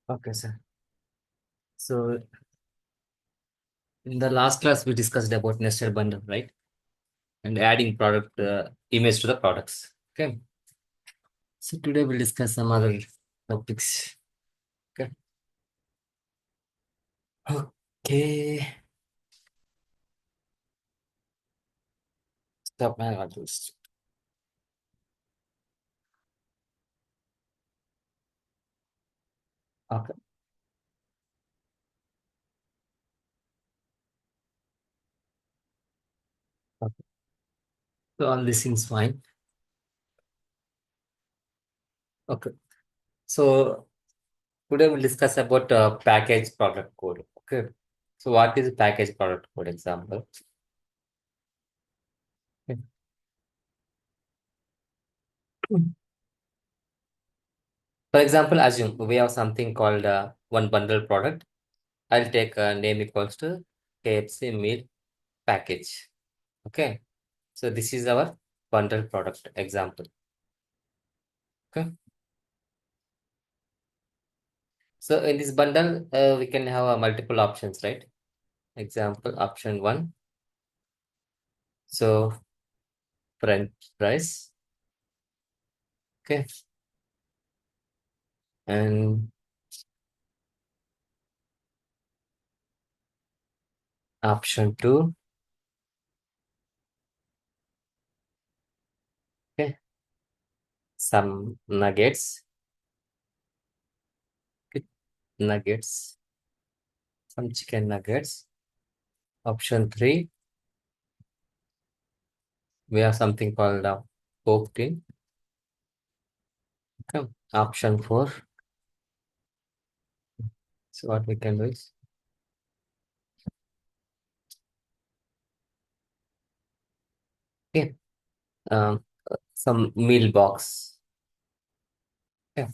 Okay, sir. So in the last class, we discussed about nested bundle, right? And adding product image to the products. Okay. So today we'll discuss some other topics. Okay. Okay. Stop my artists. Okay. Okay. So all this seems fine. Okay. So today we'll discuss about package product code. Okay. So what is package product code example? Okay. For example, assume we have something called one bundle product. I'll take name equals to KFC meal package. Okay. So this is our bundle product example. Okay. So in this bundle, we can have multiple options, right? Example, option one. So French fries. Okay. And option two. Okay. Some nuggets. Okay. Nuggets. Some chicken nuggets. Option three. We have something called Coke tin. Okay. Option four. So what we can do is, okay, some meal box. Okay.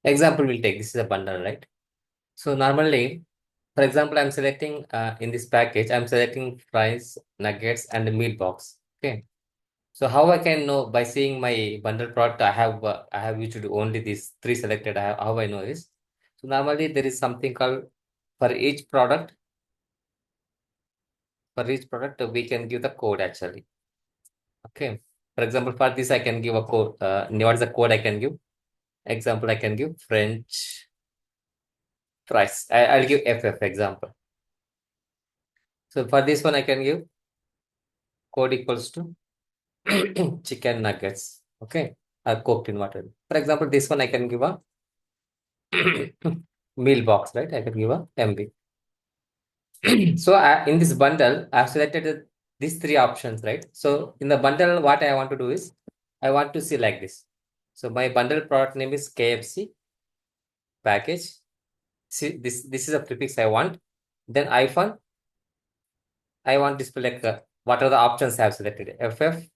Example we'll take. This is a bundle, right? So normally, for example, I'm selecting in this package, I'm selecting fries, nuggets, and a meal box. Okay. So how I can know by seeing my bundle product, I have used only these three selected. How I know is, so normally there is something called for each product. For each product, we can give the code actually. Okay. For example, for this I can give a code. What is the code I can give? Example, I can give French fries. I'll give FF example. So for this one, I can give code equals to chicken nuggets. Okay. Are cooked in water. For example, this one I can give a meal box, right? I can give a MB. So in this bundle, I've selected these three options, right? So in the bundle, what I want to do is I want to see like this. So my bundle product name is KFC package. See, this is a prefix I want. Then hyphen, I want display like what are the options I have selected? FF,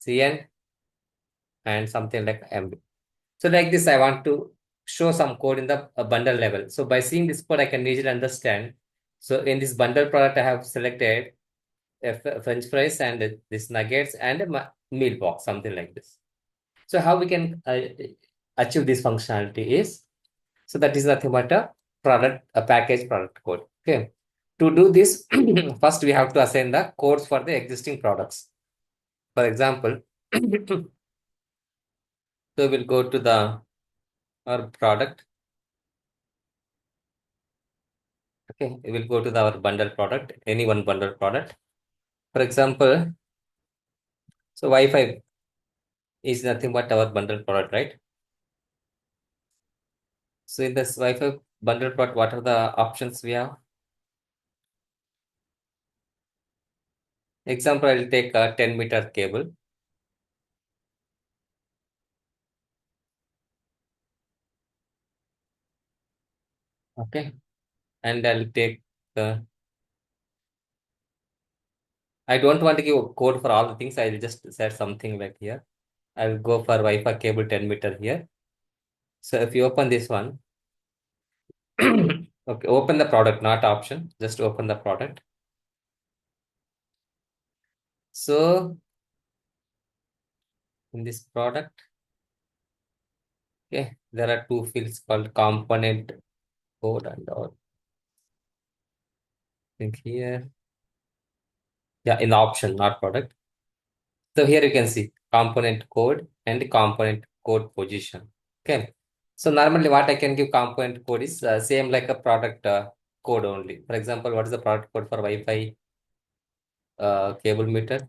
CN, and something like MB. So like this, I want to show some code in the bundle level. So by seeing this code, I can easily understand. So in this bundle product, I have selected French fries and this nuggets and a meal box, something like this. So how we can achieve this functionality is, so that is nothing but a package product code. Okay. To do this, first we have to assign the codes for the existing products. For example, so we'll go to the our product. Okay, we will go to our bundle product, any one bundle product. For example, so Wi-Fi is nothing but our bundle product, right? So in this Wi-Fi bundle product, what are the options we have? Example, I'll take a 10-meter cable. Okay, and I'll take I don't want to give a code for all the things. I'll just set something like here. I'll go for Wi-Fi cable 10-meter here. So if you open this one, okay, open the product, not option, just open the product. So in this product, okay, there are two fields called component code and all. I think here, yeah, in the option, not product. So here you can see component code and component code position. Okay. So normally what I can give component code is same like a product code only. For example, what is the product code for Wi-Fi cable meter?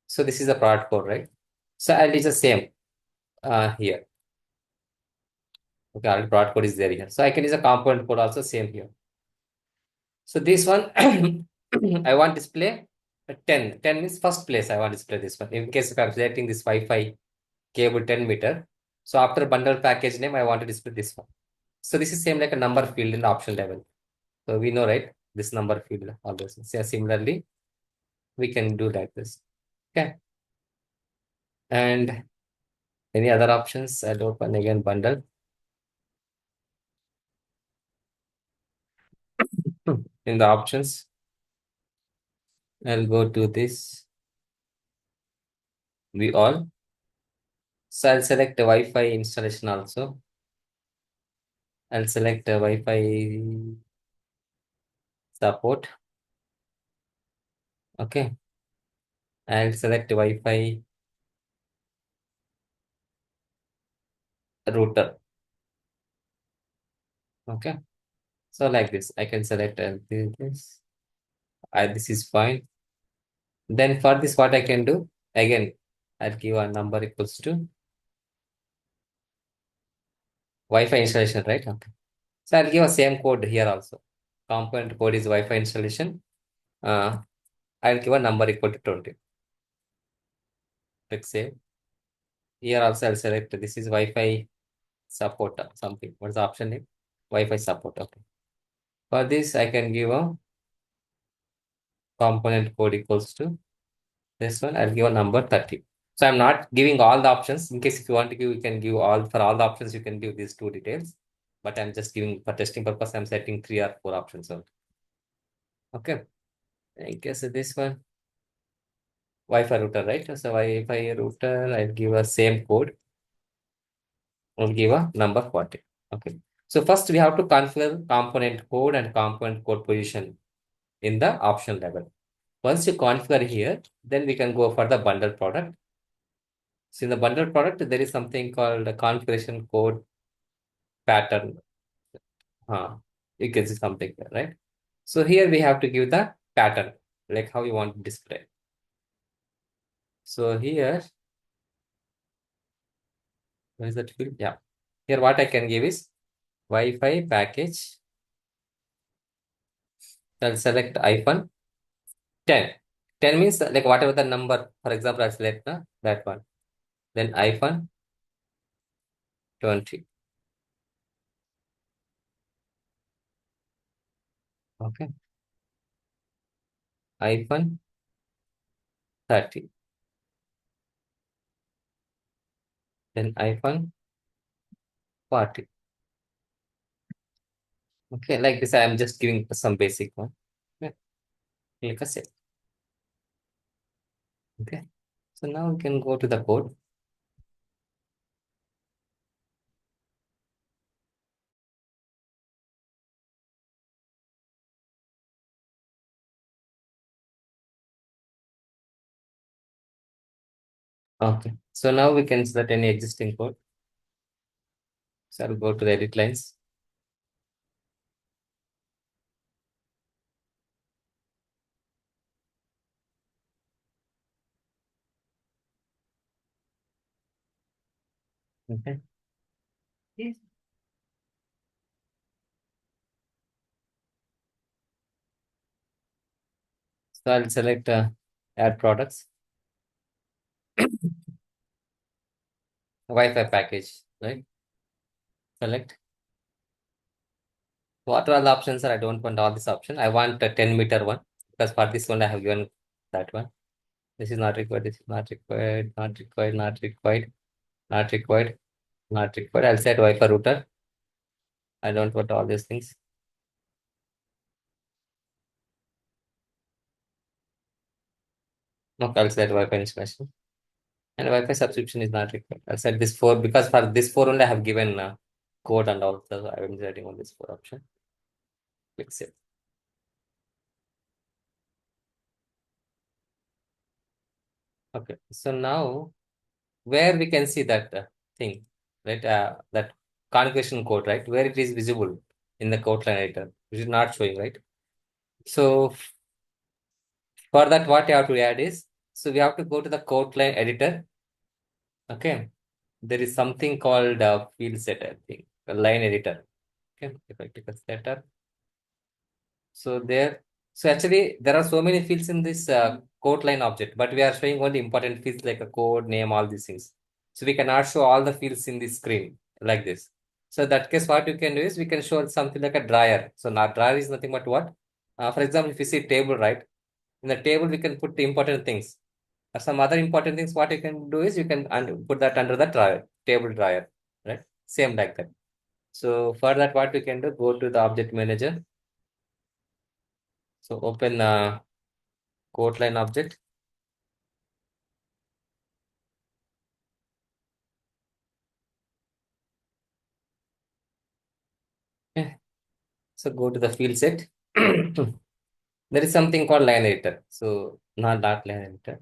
So this is the product code, right? So I'll use the same here. Okay, already product code is there here. So I can use a component code also same here. So this one, I want display 10. 10 means first place I want display this one. In case if I'm selecting this Wi-Fi cable 10 meter. So after bundle package name, I want to display this one. So this is same like a number field in the option level. So we know, right? This number field, all those. So similarly, we can do like this. Okay. And any other options? I'll open again bundle. In the options, I'll go to this. We all. So I'll select the Wi-Fi installation also. I'll select the Wi-Fi support. Okay. I'll select Wi-Fi router. Okay. So like this, I can select this. This is fine. Then for this, what I can do? Again, I'll give a number equals to Wi-Fi installation, right? Okay. So I'll give a same code here also. Component code is Wi-Fi installation. Uh, I'll give a number equal to 20. Click save. Here also I'll select this is Wi-Fi support something. What's the option name? Wi-Fi support. Okay. For this, I can give a component code equals to this one. I'll give a number 30. So I'm not giving all the options. In case if you want to give, you can give all for all the options, you can give these two details. But I'm just giving for testing purpose, I'm setting 3 or 4 options only. Okay. In case of this one, Wi-Fi router, right? So Wi-Fi router, I'll give a same code. I'll give a number 40. Okay. So first we have to configure component code and component code position in the option level. Once you configure here, then we can go for the bundle product. So in the bundle product, there is something called a configuration code pattern. You can see something there, right? So here we have to give the pattern, like how you want to display. So here, where is that field? Yeah. Here what I can give is Wi-Fi package. I'll select iPhone 10. 10 means like whatever the number, for example, I'll select that one. Then iPhone 20. Okay. iPhone 30. Then iPhone 40. Okay, like this, I am just giving some basic one. Okay. Click a save. Okay. So now we can go to the code. Okay. So now we can select any existing code. So I'll go to the edit lines. Okay. Yes. So I'll select add products, Wi-Fi package, right? Select. What are all the options are? I don't want all this option. I want a 10-meter one because for this one I have given that one. This is not required. This is not required. Not required. Not required. Not required. Not required. I'll set Wi-Fi router. I don't want all these things. No, I'll set Wi-Fi installation. And Wi-Fi subscription is not required. I said this four because for this four only I have given code and all. So I am writing on this four option. Click save. Okay. So now where we can see that thing, right? That configuration code, right? Where it is visible in the code line editor, which is not showing, right? So for that, what you have to add is, so we have to go to the code line editor. Okay. There is something called field set, I think, a line editor. Okay. If I click a setup, so there, so actually there are so many fields in this code line object, but we are showing only important fields like a code name, all these things. So we cannot show all the fields in the screen like this. So in that case, what you can do is we can show something like a dryer. So now dryer is nothing but what? For example, if you see table, right? In the table, we can put the important things. Some other important things, what you can do is you can put that under the dryer, table dryer, right? Same like that. So for that, what we can do, go to the object manager. So open code line object. Okay. So go to the field set. There is something called line editor. So not that line editor.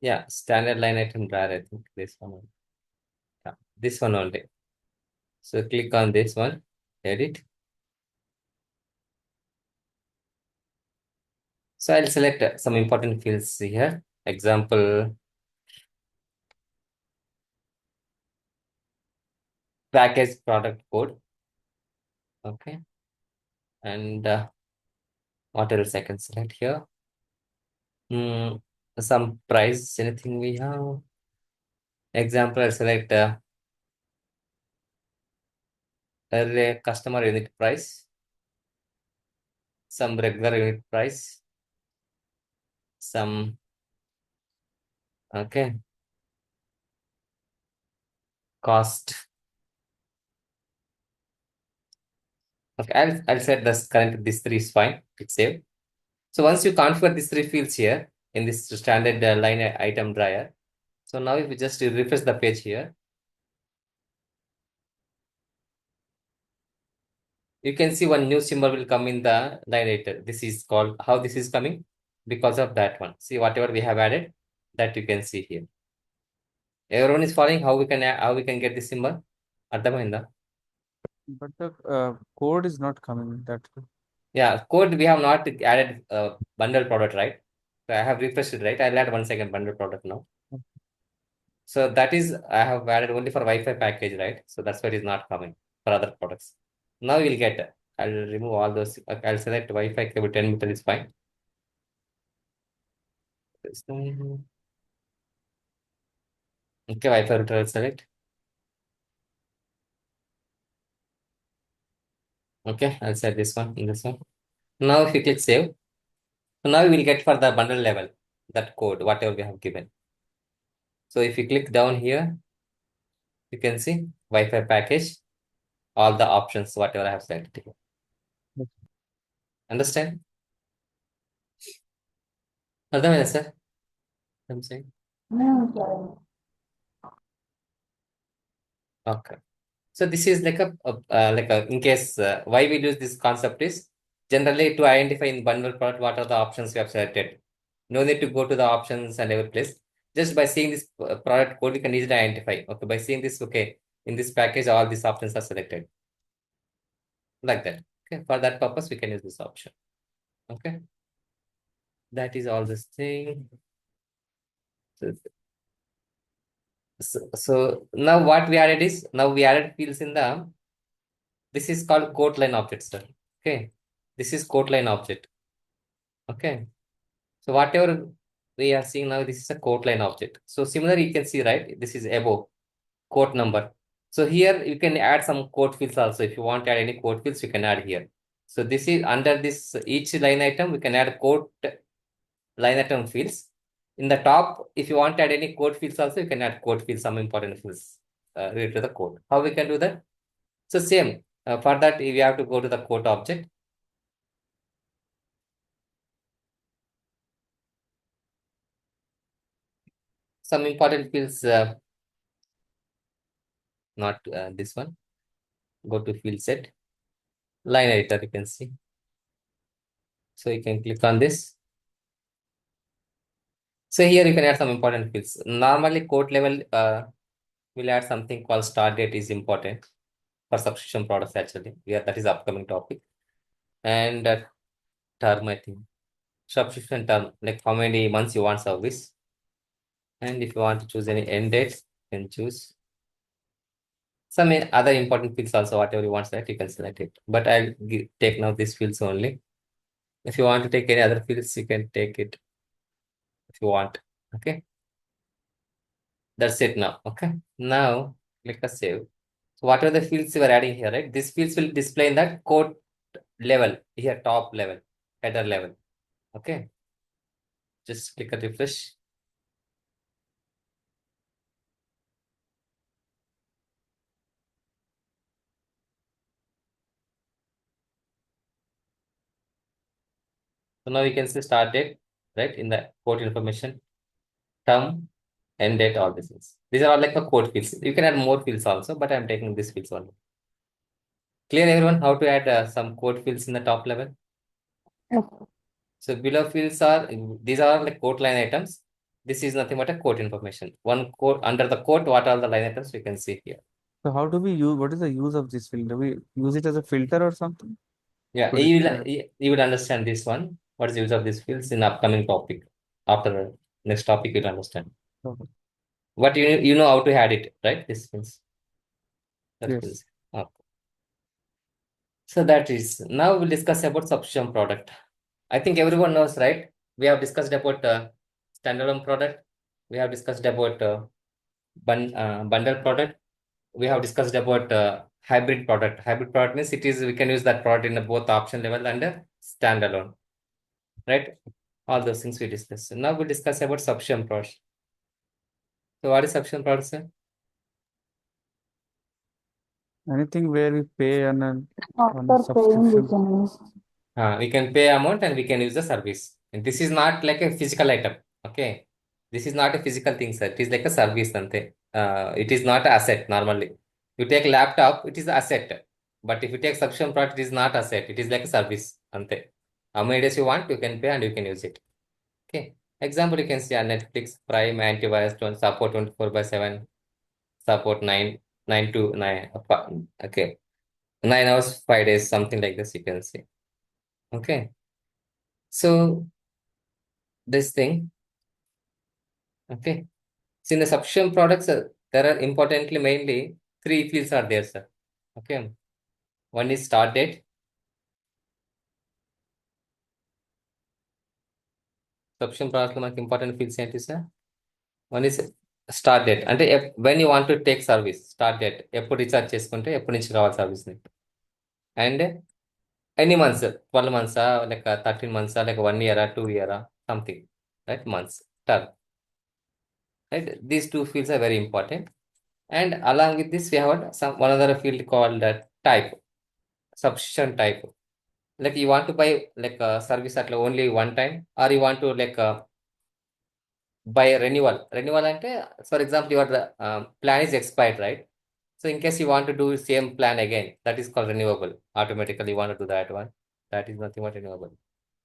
Yeah, standard line item dryer. I think this one. Yeah, this one only. So click on this one, edit. So I'll select some important fields here. Example, package product code. Okay. And what else I can select here? Hmm, some price, anything we have. Example, I'll select a customer unit price, some regular unit price, some, okay, cost. Okay, I'll set this current, this three is fine. It's save. So once you configure these three fields here in this standard line item dryer, so now if we just refresh the page here, you can see one new symbol will come in the line editor. This is called, how this is coming? Because of that one. See, whatever we have added, that you can see here. Everyone is following how we can how we can get this symbol? Ardhamainda? But the code is not coming that way. Yeah, code we have not added bundle product, right? So I have refreshed it, right? I'll add 1 second bundle product now. So that is, I have added only for Wi-Fi package, right? So that's why it is not coming for other products. Now we'll get, I'll remove all those. I'll select Wi-Fi cable 10 meter is fine. Okay, Wi-Fi router I'll select. Okay, I'll set this one and this one. Now if you click save, so now we will get for the bundle level, that code, whatever we have given. So if you click down here, you can see Wi-Fi package, all the options, whatever I have selected here. Yes. Understand? Ardhamaina, sir? I'm saying. Okay. So this is like a in case why we use this concept is generally to identify in bundle product what are the options we have selected. No need to go to the options and every place. Just by seeing this product code, we can easily identify. Okay, by seeing this, okay, in this package, all these options are selected like that. Okay, for that purpose, we can use this option. Okay, that is all this thing. So, so now what we added is now we added fields in the, this is called code line object, sir. Okay, this is code line object. Okay, so whatever we are seeing now, this is a code line object. So similar, you can see, right? This is above quote number. So here you can add some code fields also. If you want to add any code fields, you can add here. So this is under this each line item, we can add code line item fields. In the top, if you want to add any code fields also, you can add code fields, some important fields related to the code. How we can do that? So same, for that, we have to go to the code object. Some important fields, not this one. Go to field set, line editor, you can see. So you can click on this. So here you can add some important fields. Normally code level will add something called start date is important for subscription products actually. Yeah, that is upcoming topic. And term, I think. Subscription term, like how many months you want service. And if you want to choose any end date, you can choose. Some other important fields also, whatever you want to select, you can select it. But I'll take now these fields only. If you want to take any other fields, you can take it if you want. Okay, that's it now. Okay, now click a save. So whatever the fields you are adding here, right? These fields will display in that code level here, top level, header level. Okay, just click a refresh. So now you can see start date, right? In the code information, term, end date, all these things. These are all like a code fields. You can add more fields also, but I'm taking these fields only. Clear everyone how to add some code fields in the top level? Yes. So below fields are, these are like code line items. This is nothing but a code information. One code under the code, what are the line items we can see here. So how do we use, what is the use of this filter? Do we use it as a filter or something? Yeah, Could it, you will understand this one. What is the use of these fields in upcoming topic? After next topic, you'll understand. okay. But you know how to add it, right? This fields. That Yes. fields. Okay. So that is, now we'll discuss about subscription product. I think everyone knows, right? We have discussed about standalone product. We have discussed about bundle product. We have discussed about hybrid product. Hybrid product means it is we can use that product in both option level and standalone, right? All those things we discussed. Now we'll discuss about subscription product. So what is subscription product, sir? Anything where we pay on a After paying, we subscription. can use. We can pay amount and we can use the service. And this is not like a physical item. Okay. This is not a physical thing, sir. It is like a service. Ante. It is not an asset normally. You take laptop, it is an asset. But if you take subscription product, it is not asset. It is like a service. Ante. How many days you want, you can pay and you can use it. Okay. Example, you can see on Netflix, Prime, antivirus, support 24 by 7, support 9 to 9. Okay. 9 hours, 5 days, something like this, you can see. Okay. So this thing, okay. So in the subscription products, there are importantly mainly three fields are there, sir. Okay. One is start date. Subscription products లో మనకి important fields ఏంటి sir? One is start date. అంటే when you want to take service, start date. ఎప్పుడు recharge చేసుకుంటే ఎప్పటి నుంచి కావాలి service ని. And any months, 12 months, like 13 months, like 1 year, 2 year, something, right? Months, term. Right? These two fields are very important. And along with this, we have some one other field called type, subscription type. Like you want to buy like a service at only one time, or you want to like buy renewal. Renewal ante, for example, your plan is expired, right? So in case you want to do same plan again, that is called renewable. Automatically, you want to do that one. That is nothing but renewable.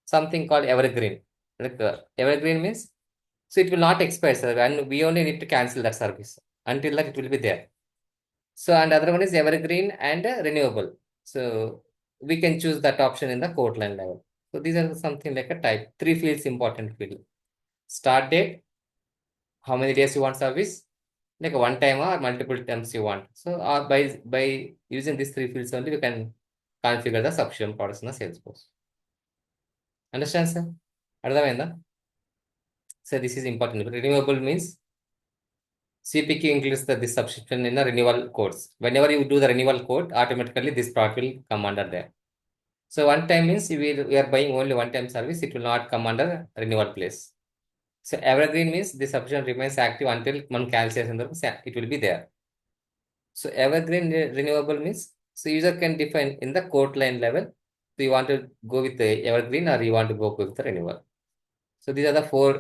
Something called evergreen. Like evergreen means so it will not expire, sir, and we only need to cancel that service until that it will be there. So, and other one is evergreen and renewable. So, we can choose that option in the code line level. So, these are something like a type. Three fields important field. Start date, how many days you want service, like a one time or multiple times you want. So, by using these three fields only, we can configure the subscription products in the Salesforce. Understand, sir? అర్థమైందా? So, this is important. Renewable means CPQ includes this subscription in the renewal codes. Whenever you do the renewal code, automatically this product will come under there. So one time means we are buying only one time service, it will not come under renewal place. So evergreen means the subscription remains active until one cancellation, it will be there. So evergreen renewable means, so user can define in the code line level, so you want to go with the evergreen or you want to go with the renewal. So these are the four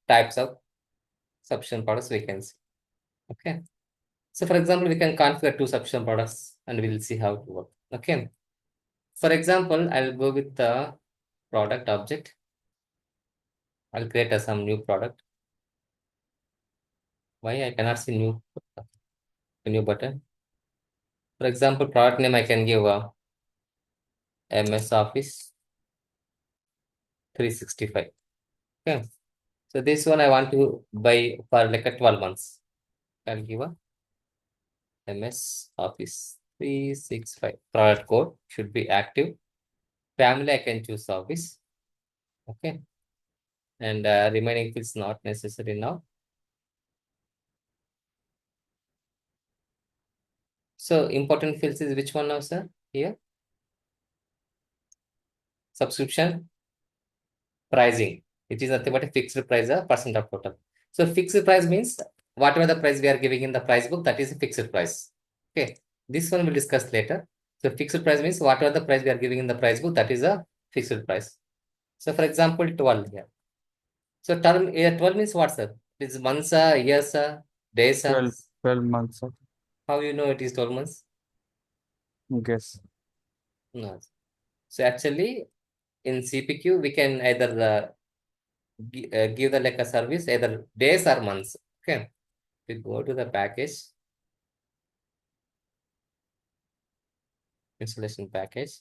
types of sufficient products we can see. Okay. So for example, we can configure two sufficient products and we'll see how it works. Okay. For example, I'll go with the product object. I'll create some new product. Why I cannot see new button? For example, product name I can give MS Office 365. Okay. So this one I want to buy for like a 12 months. I'll give a MS Office 365. Product code should be active. Family I can choose Office. Okay. And remaining fields not necessary now. So important fields is which one now, sir? Here, subscription pricing. It is nothing but a fixed price, a percent of total. So fixed price means whatever the price we are giving in the price book, that is a fixed price. Okay. This one we'll discuss later. So fixed price means whatever the price we are giving in the price book, that is a fixed price. So for example, 12 here. So term 12 means what, sir? It is months, years, days. 12 months, I How you know it is 12 months? guess. No. So actually in CPQ, we can either give the like a service either days or months. Okay. We go to the package, installation package.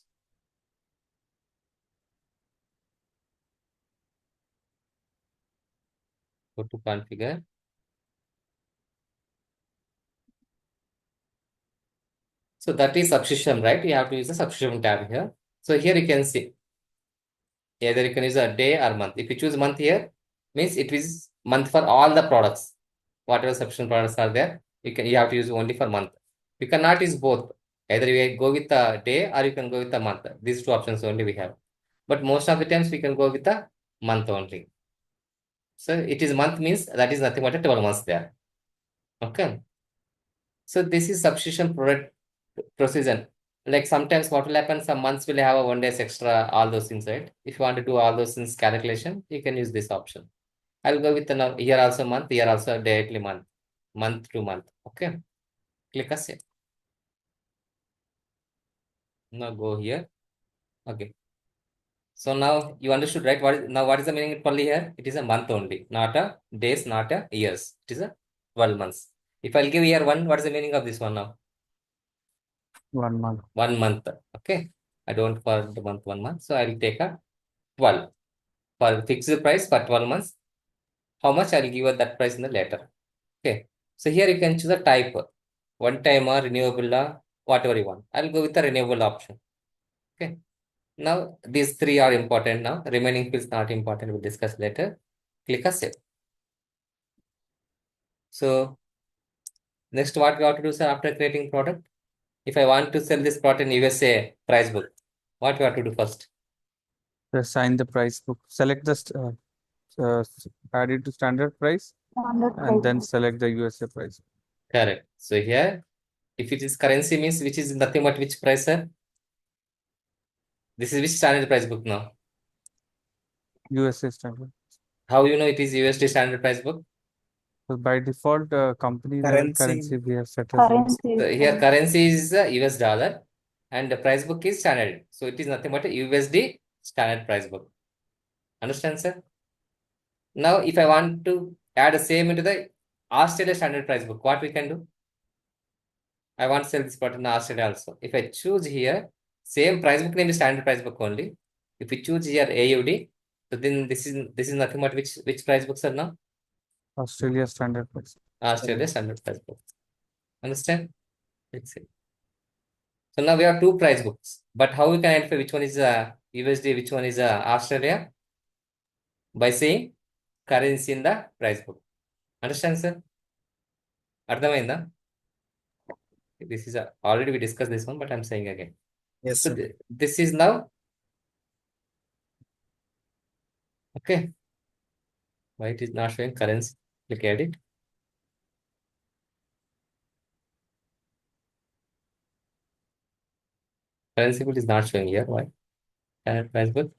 Go to configure. So that is subscription, right? You have to use the subscription tab here. So here you can see either you can use a day or month. If you choose month here, means it is month for all the products. Whatever subscription products are there, you have to use only for month. You cannot use both. Either you go with a day or you can go with a month. These two options only we have. But most of the times we can go with a month only. So it is month means that is nothing but a 12 months there. Okay. So this is substitution product procedure. Like sometimes what will happen, some months will have a 1 days extra, all those things, right? If you want to do all those things calculation, you can use this option. I'll go with the here also month, here also directly month to month. Okay. Click a save. Now go here. Okay. So now you understood, right? What is the meaning only here? It is a month only, not a days, not a years. It is a 12 months. If I'll give year one, what is the meaning of this one now? 1 month. 1 month. Okay. I don't for the month 1 month. So I'll take a 12 for fixed price for 12 months. How much I'll give that price in the later. Okay. So here you can choose a type, one time or renewable, whatever you want. I'll go with the renewable option. Okay. Now these three are important now. Remaining fields not important. We'll discuss later. Click a save. So next what we have to do, sir, after creating product? If I want to sell this product in USA price book, what we have to do first? Assign the price book. Select the add it to standard price Standard and then price. select the USA price. Correct. So here, if it is currency means which is nothing but which price, sir? This is which standard price book now? USA standard. How you know it is USD standard price book? So by default, company level currency we have set as US. Currency So is here currency is US dollar and the price book is standard. So it is nothing but a USD standard price book. Understand, sir? Now, if I want to add the same into the Australia standard price book, what we can do? I want to sell this product in Australia also. If I choose here, same price book name is standard price book only. If we choose here AUD, so then this is nothing but which price books are now? Australia standard price. Australia standard price book. Understand? Let's see. So now we have two price books, but how we can identify which one is USD, which one is Australia? By saying currency in the price book. Understand, sir? అర్థమైందా? This is already we discussed this one, but I'm saying again. Yes, So sir. this is now okay. Why it is not showing currency? Click edit. Currency book is not showing here. Why? Price book.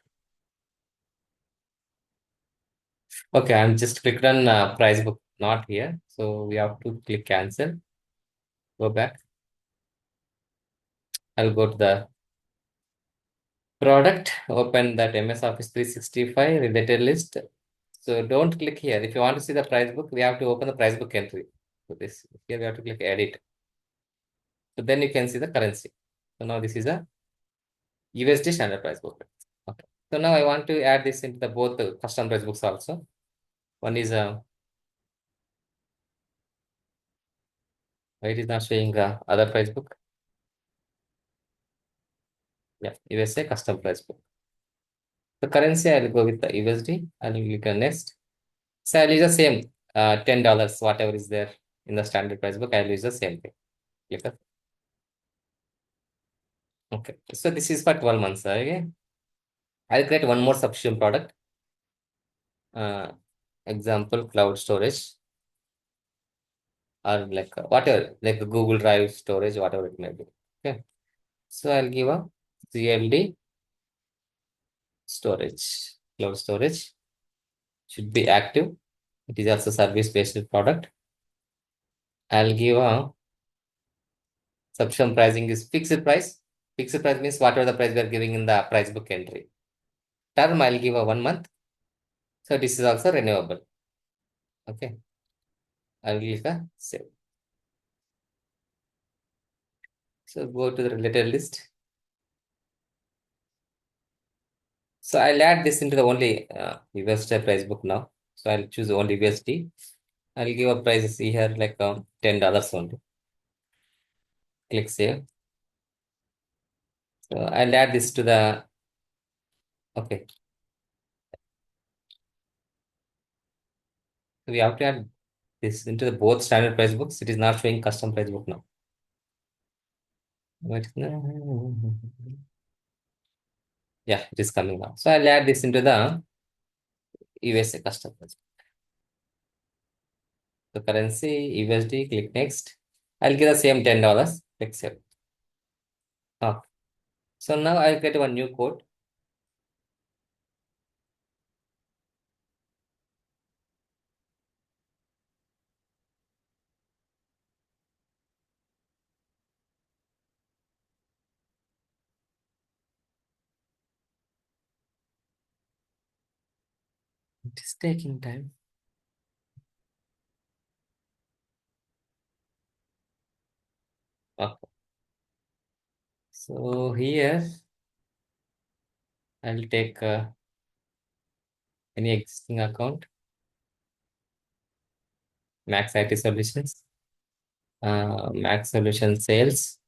Okay, I'm just clicked on price book. not here. So we have to click cancel, go back. I'll go to the product, open that MS Office 365 related list. So don't click here. If you want to see the price book, we have to open the price book entry. So this here we have to click edit. So then you can see the currency. So now this is a USD standard price book. Okay. So now I want to add this into the both the custom price books also. One is why it is not showing other price book. Yeah, USA custom price book. The currency I'll go with the USD. I'll click on next. So I'll use the same $10, whatever is there in the standard price book. I'll use the same thing. Click on. Okay. So this is for 12 months. Okay. I'll create one more subscription product. Uh, example, cloud storage or like whatever, like a Google Drive storage, whatever it may be. Okay. So I'll give a CLD storage, cloud storage should be active. It is also service-based product. I'll give a subscription pricing is fixed price. Fixed price means whatever the price we are giving in the price book entry. Term, I'll give a 1 month. So this is also renewable. Okay. I'll give a save. So go to the related list. So I'll add this into the only USD price book now. So I'll choose only USD. I'll give a price here like $10 only. Click save. So I'll add this to the, okay. We have to add this into the both standard price books. It is not showing custom price book now. What is yeah, it is coming now. So I'll add this into the USA custom price book. The currency USD, click next. I'll give the same $10. Click save. Okay. So now I'll get one new code. It is taking time. Okay. So here I'll take any existing account, Max IT Solutions, Max Solution Sales.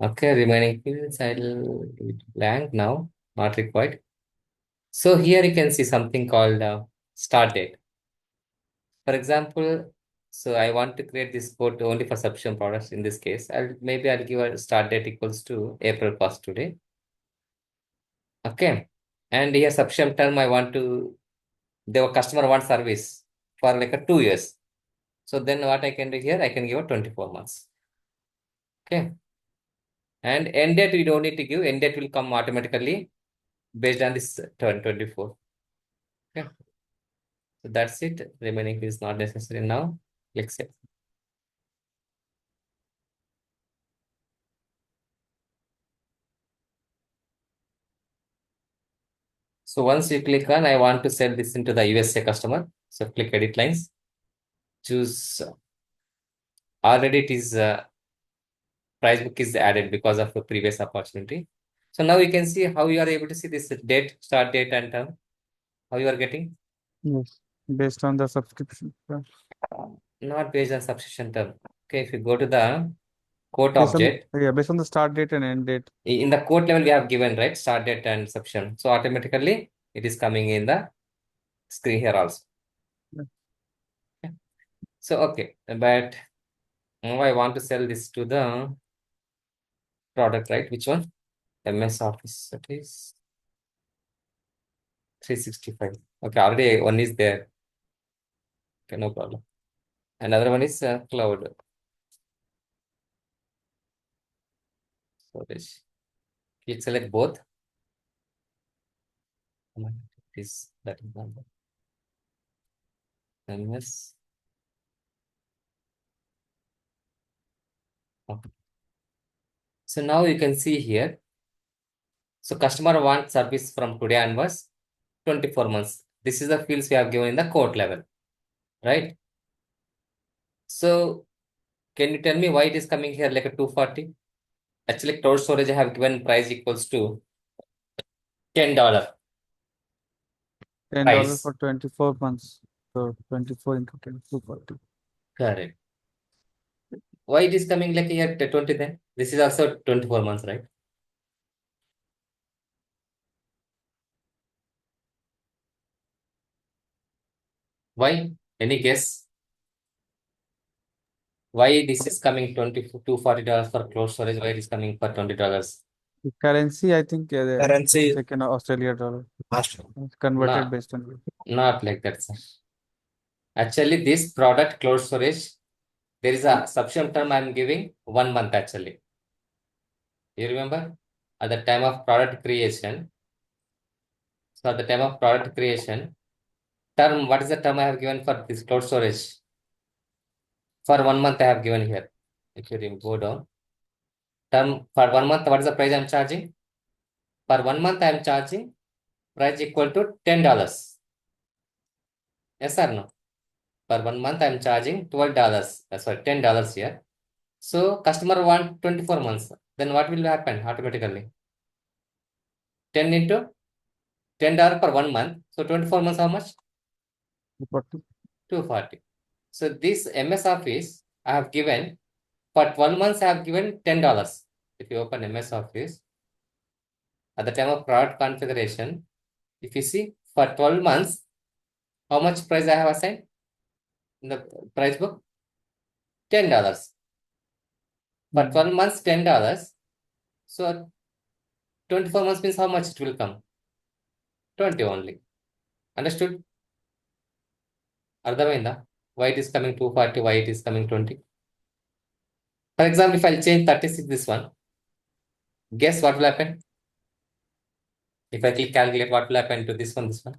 Okay, remaining fields I'll leave it blank now, not required. So here you can see something called start date. For example, so I want to create this code only for subscription products in this case. I'll give a start date equals to April 1st today. Okay. And here subscription term I want to the customer wants service for like a 2 years. So then what I can do here, I can give a 24 months. Okay. And end date we don't need to give. End date will come automatically based on this 24. Okay. So that's it. Remaining is not necessary now. Click save. So once you click on, I want to sell this into the USA customer. So click edit lines. Choose already it is price book is added because of the previous opportunity. So now you can see how you are able to see this date, start date and term. How you are getting? Yes, based on the subscription. Not based on subscription term. Okay, if you go to the quote Based on object, based on the start date and end date. in the quote level we have given, right, start date and subscription. So automatically it is coming in the screen here also. Yeah. Okay. So okay, but now I want to sell this to the product, right? Which one? MS Office. That is 365. Okay, already one is there. Okay, no problem. Another one is cloud storage. Click select both. Come on, this that is number. MS. Okay. So now you can see here. So customer wants service from today onwards, 24 months. This is the fields we have given in the quote level, right? So can you tell me why it is coming here like a 240? Actually, cloud storage I have given price equals to $10 $10 price. for 24 months. So 24 into 10, 240. Correct. Why it is coming like here 20 then? This is also 24 months, right? Why? Any guess? Why this is coming 20 to $40 for cloud storage? Why it is coming for $20? The currency, I think, Currency taken Australia dollar. master. It's converted No, based on. not like that, sir. Actually, this product cloud storage, there is a subsume term I'm giving 1 month actually. You remember? At the time of product creation. So at the time of product creation, term, what is the term I have given for this cloud storage? For 1 month I have given here. If you go down. Term for 1 month, what is the price I'm charging? For 1 month I am charging price equal to $10. Yes or no? For 1 month I am charging $12. Sorry, $10 here. So customer want 24 months. Then what will happen automatically? 10 into $10 per 1 month. So 24 months how much? 240. 240. So this MS Office I have given for 12 months I have given $10. If you open MS Office at the time of product configuration, if you see for 12 months, how much price I have assigned in the price book? $10. For 12 months, $10. So 24 months means how much it will come? 20 only. Understood? Ardhamainda? Why it is coming 240, why it is coming 20? For example, if I'll change 36 this one, guess what will happen? If I click calculate, what will happen to this one, this one?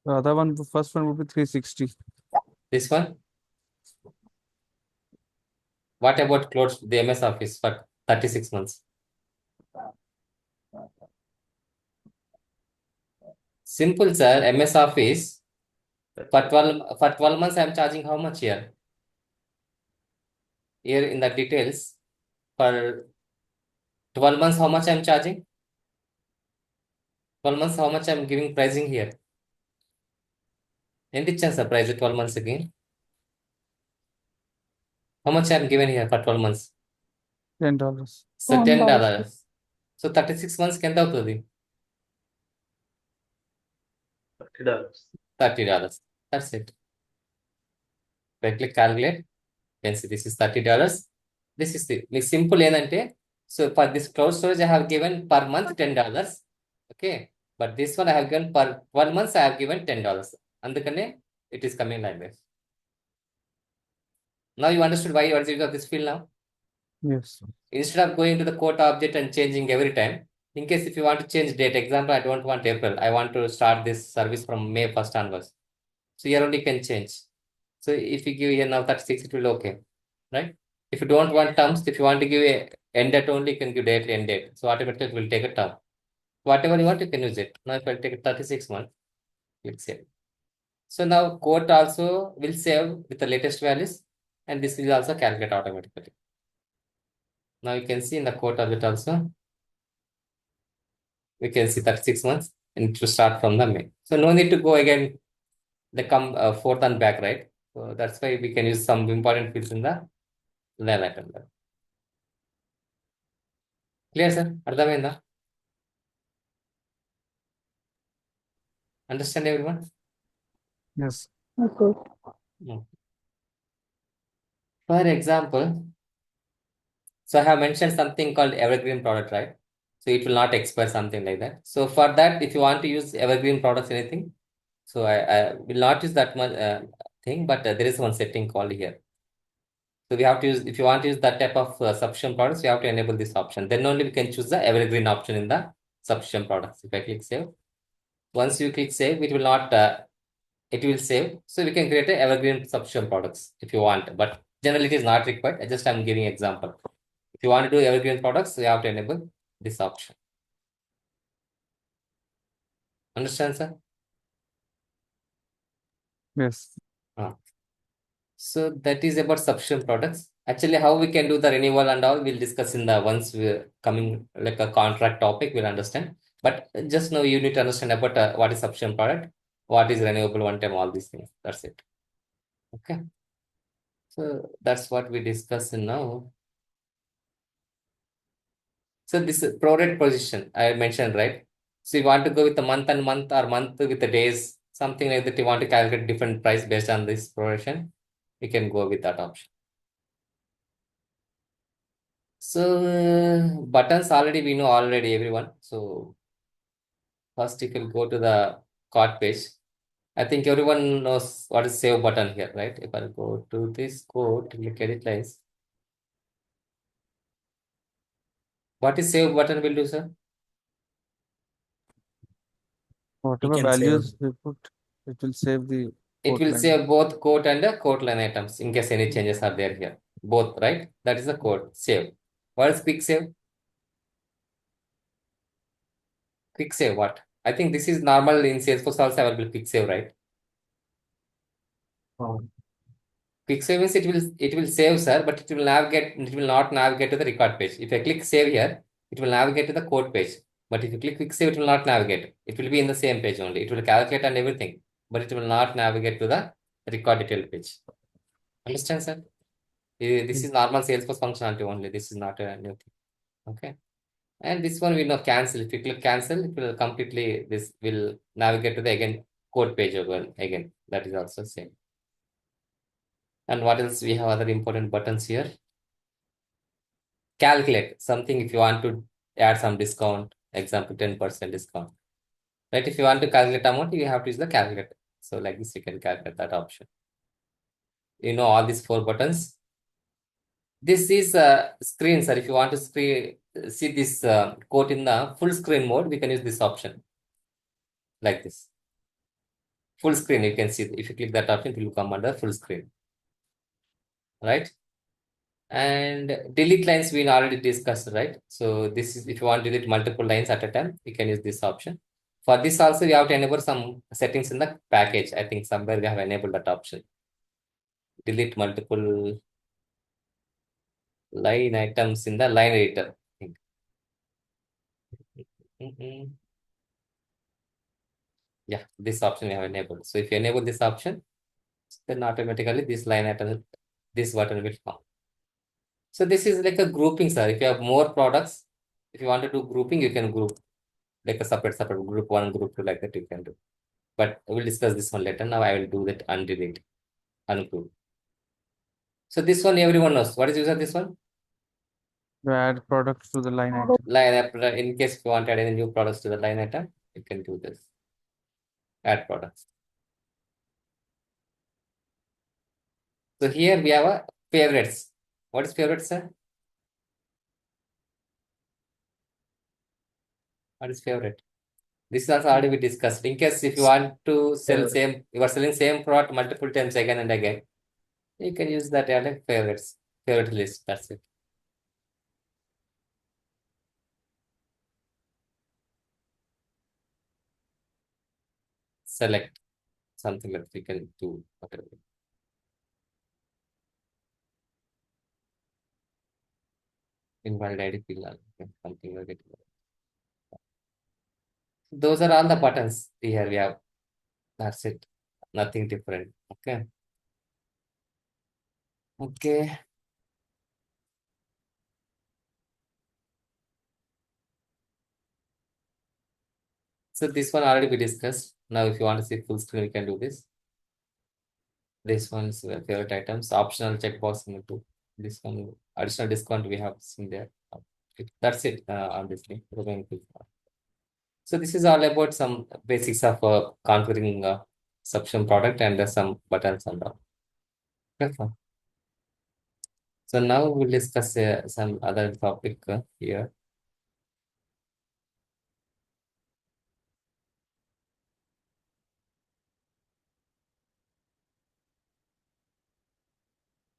The other one, the first one would be 360. This one? What about close the MS Office for 36 months? Simple, sir. MS Office for 12 months, I'm charging how much here? Here in the details, for 12 months, how much I'm charging? 12 months, how much I'm giving pricing here? ఎంత ఇచ్చాను sir price 12 months కి? How much I'm given here for 12 months? $10. So $10. So 36 months కి ఎంత అవుతుంది? $30. $30. That's it. If I click calculate, you can see this is $30. This is the మీకు simple ఏంటంటే, so for this cloud storage I have given per month $10. Okay, but this one I have given per 12 months I have given $10. అందుకనే it is coming like this. Now you understood why you are using of this field now? Yes. Instead of going to the quote object and changing every time, in case if you want to change date, example, I don't want April, I want to start this service from May 1st onwards. So here only can change. So if you give here now 36, it will okay, right? If you don't want terms, if you want to give a end date only, you can give date, end date. So automatically it will take a term. Whatever you want, you can use it. Now if I take 36 months, click save. So now quote also will save with the latest values, and this will also calculate automatically. Now you can see in the quote of it also, we can see 36 months and to start from the May. So no need to go again, the come forth and back, right? So that's why we can use some important fields in the line item. Clear, sir? అర్థమైందా? Understand everyone? Yes. Okay. No. For example, so I have mentioned something called evergreen product, right? So it will not expire, something like that. So for that, if you want to use evergreen products, anything, so I will not use that much thing, but there is one setting called here. So we have to use, if you want to use that type of subscription products, you have to enable this option. Then only we can choose the evergreen option in the subscription products. If I click save, once you click save, it will not, it will save. So we can create a evergreen subscription products if you want, but Generally, it is not required. I'm giving example. If you want to do evergreen products, you have to enable this option. Understand, sir? Yes. Ah. So that is about subscription products. Actually, how we can do the renewal and all, we'll discuss in the once we're coming like a contract topic, we'll understand. But just now you need to understand about what is subscription product, what is renewable one time, all these things. That's it. Okay. So that's what we discuss in now. So this prorate position I mentioned, right? So you want to go with the month and month or month with the days, something like that. You want to calculate different price based on this proration, you can go with that option. So buttons already we know already everyone. So first you can go to the cart page. I think everyone knows what is save button here, right? If I go to this code, click edit lines. What is save button will do, sir? We Whatever can save. values we put, it will save the It quote will line. save both quote and quote line items in case any changes are there here. Both, right? That is the code save. What is quick save? Quick save what? I think this is normal in Salesforce also available quick save, right? Oh, Quick save means it will save, sir, but it will not navigate to the record page. If I click save here, it will navigate to the code page. But if you click quick save, it will not navigate. It will be in the same page only. It will calculate and everything, but it will not navigate to the record detail page. Understand, sir? This is normal Salesforce functionality only. This is not a new thing. Okay. And this one we know cancel. If you click cancel, it will completely, this will navigate to the again code page again. That is also same. And what else? We have other important buttons here. Calculate something if you want to add some discount, example 10% discount. Right? If you want to calculate amount, you have to use the calculator. So like this, you can calculate that option. You know all these four buttons. This is a screen, sir. If you want to see this code in the full screen mode, we can use this option like this. Full screen, you can see. If you click that option, it will come under full screen, right? And delete lines we already discussed, right? So this is if you want to delete multiple lines at a time, you can use this option. For this also, we have to enable some settings in the package. I think somewhere we have enabled that option. Delete multiple line items in the line editor. I think. Mhm. Yeah, this option we have enabled. So if you enable this option, then automatically this line item, this button will come. So this is like a grouping, sir. If you have more products, if you want to do grouping, you can group like a separate group one, group two, like that you can do. But we'll discuss this one later. Now I will do that undelete, ungroup. So this one everyone knows. What is use of this one? To add products to the line item. Line item. In case you want to add any new products to the line item, you can do this. Add products. So here we have a favorites. What is favorites, sir? What is favorite? This is also already we discussed. In case if you want to sell favorite. same, you are selling same product multiple times again and again, you can use that as like favorites, favorite list. That's it. Select something that we can do whatever. Invalid ID fill, something like that. Those are all the buttons here we have. That's it. Nothing different. Okay. Okay. So this one already we discussed. Now, if you want to see full screen, we can do this. This one is favorite items, optional checkbox in the two. This one, additional discount we have seen there. That's it on this thing. So this is all about some basics of configuring subscription product and some buttons and all. Okay. So now we'll discuss some other topic here.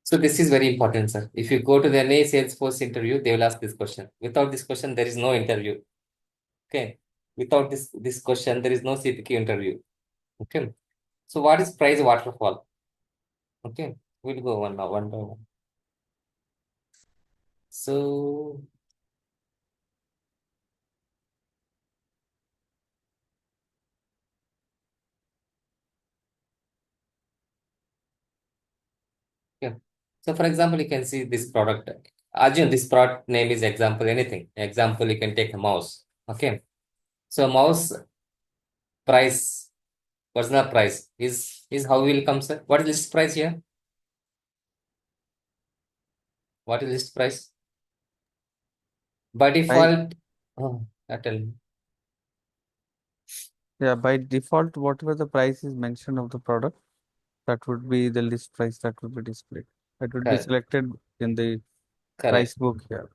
So this is very important, sir. If you go to the NA Salesforce interview, they will ask this question. Without this question, there is no interview. Okay. Without this question, there is no CPQ interview. Okay. So what is price waterfall? Okay. We'll go one now, one by one. So yeah. So for example, you can see this product. Arjun, this product name is example, anything. Example, you can take a mouse. Okay. So mouse price, original price is how will come, sir? What is list price here? What is list price? By By default, oh, tell me. yeah, by default, whatever the price is mentioned of the product, that would be the list price that would be displayed. That would be Correct. selected in the price Correct. book here.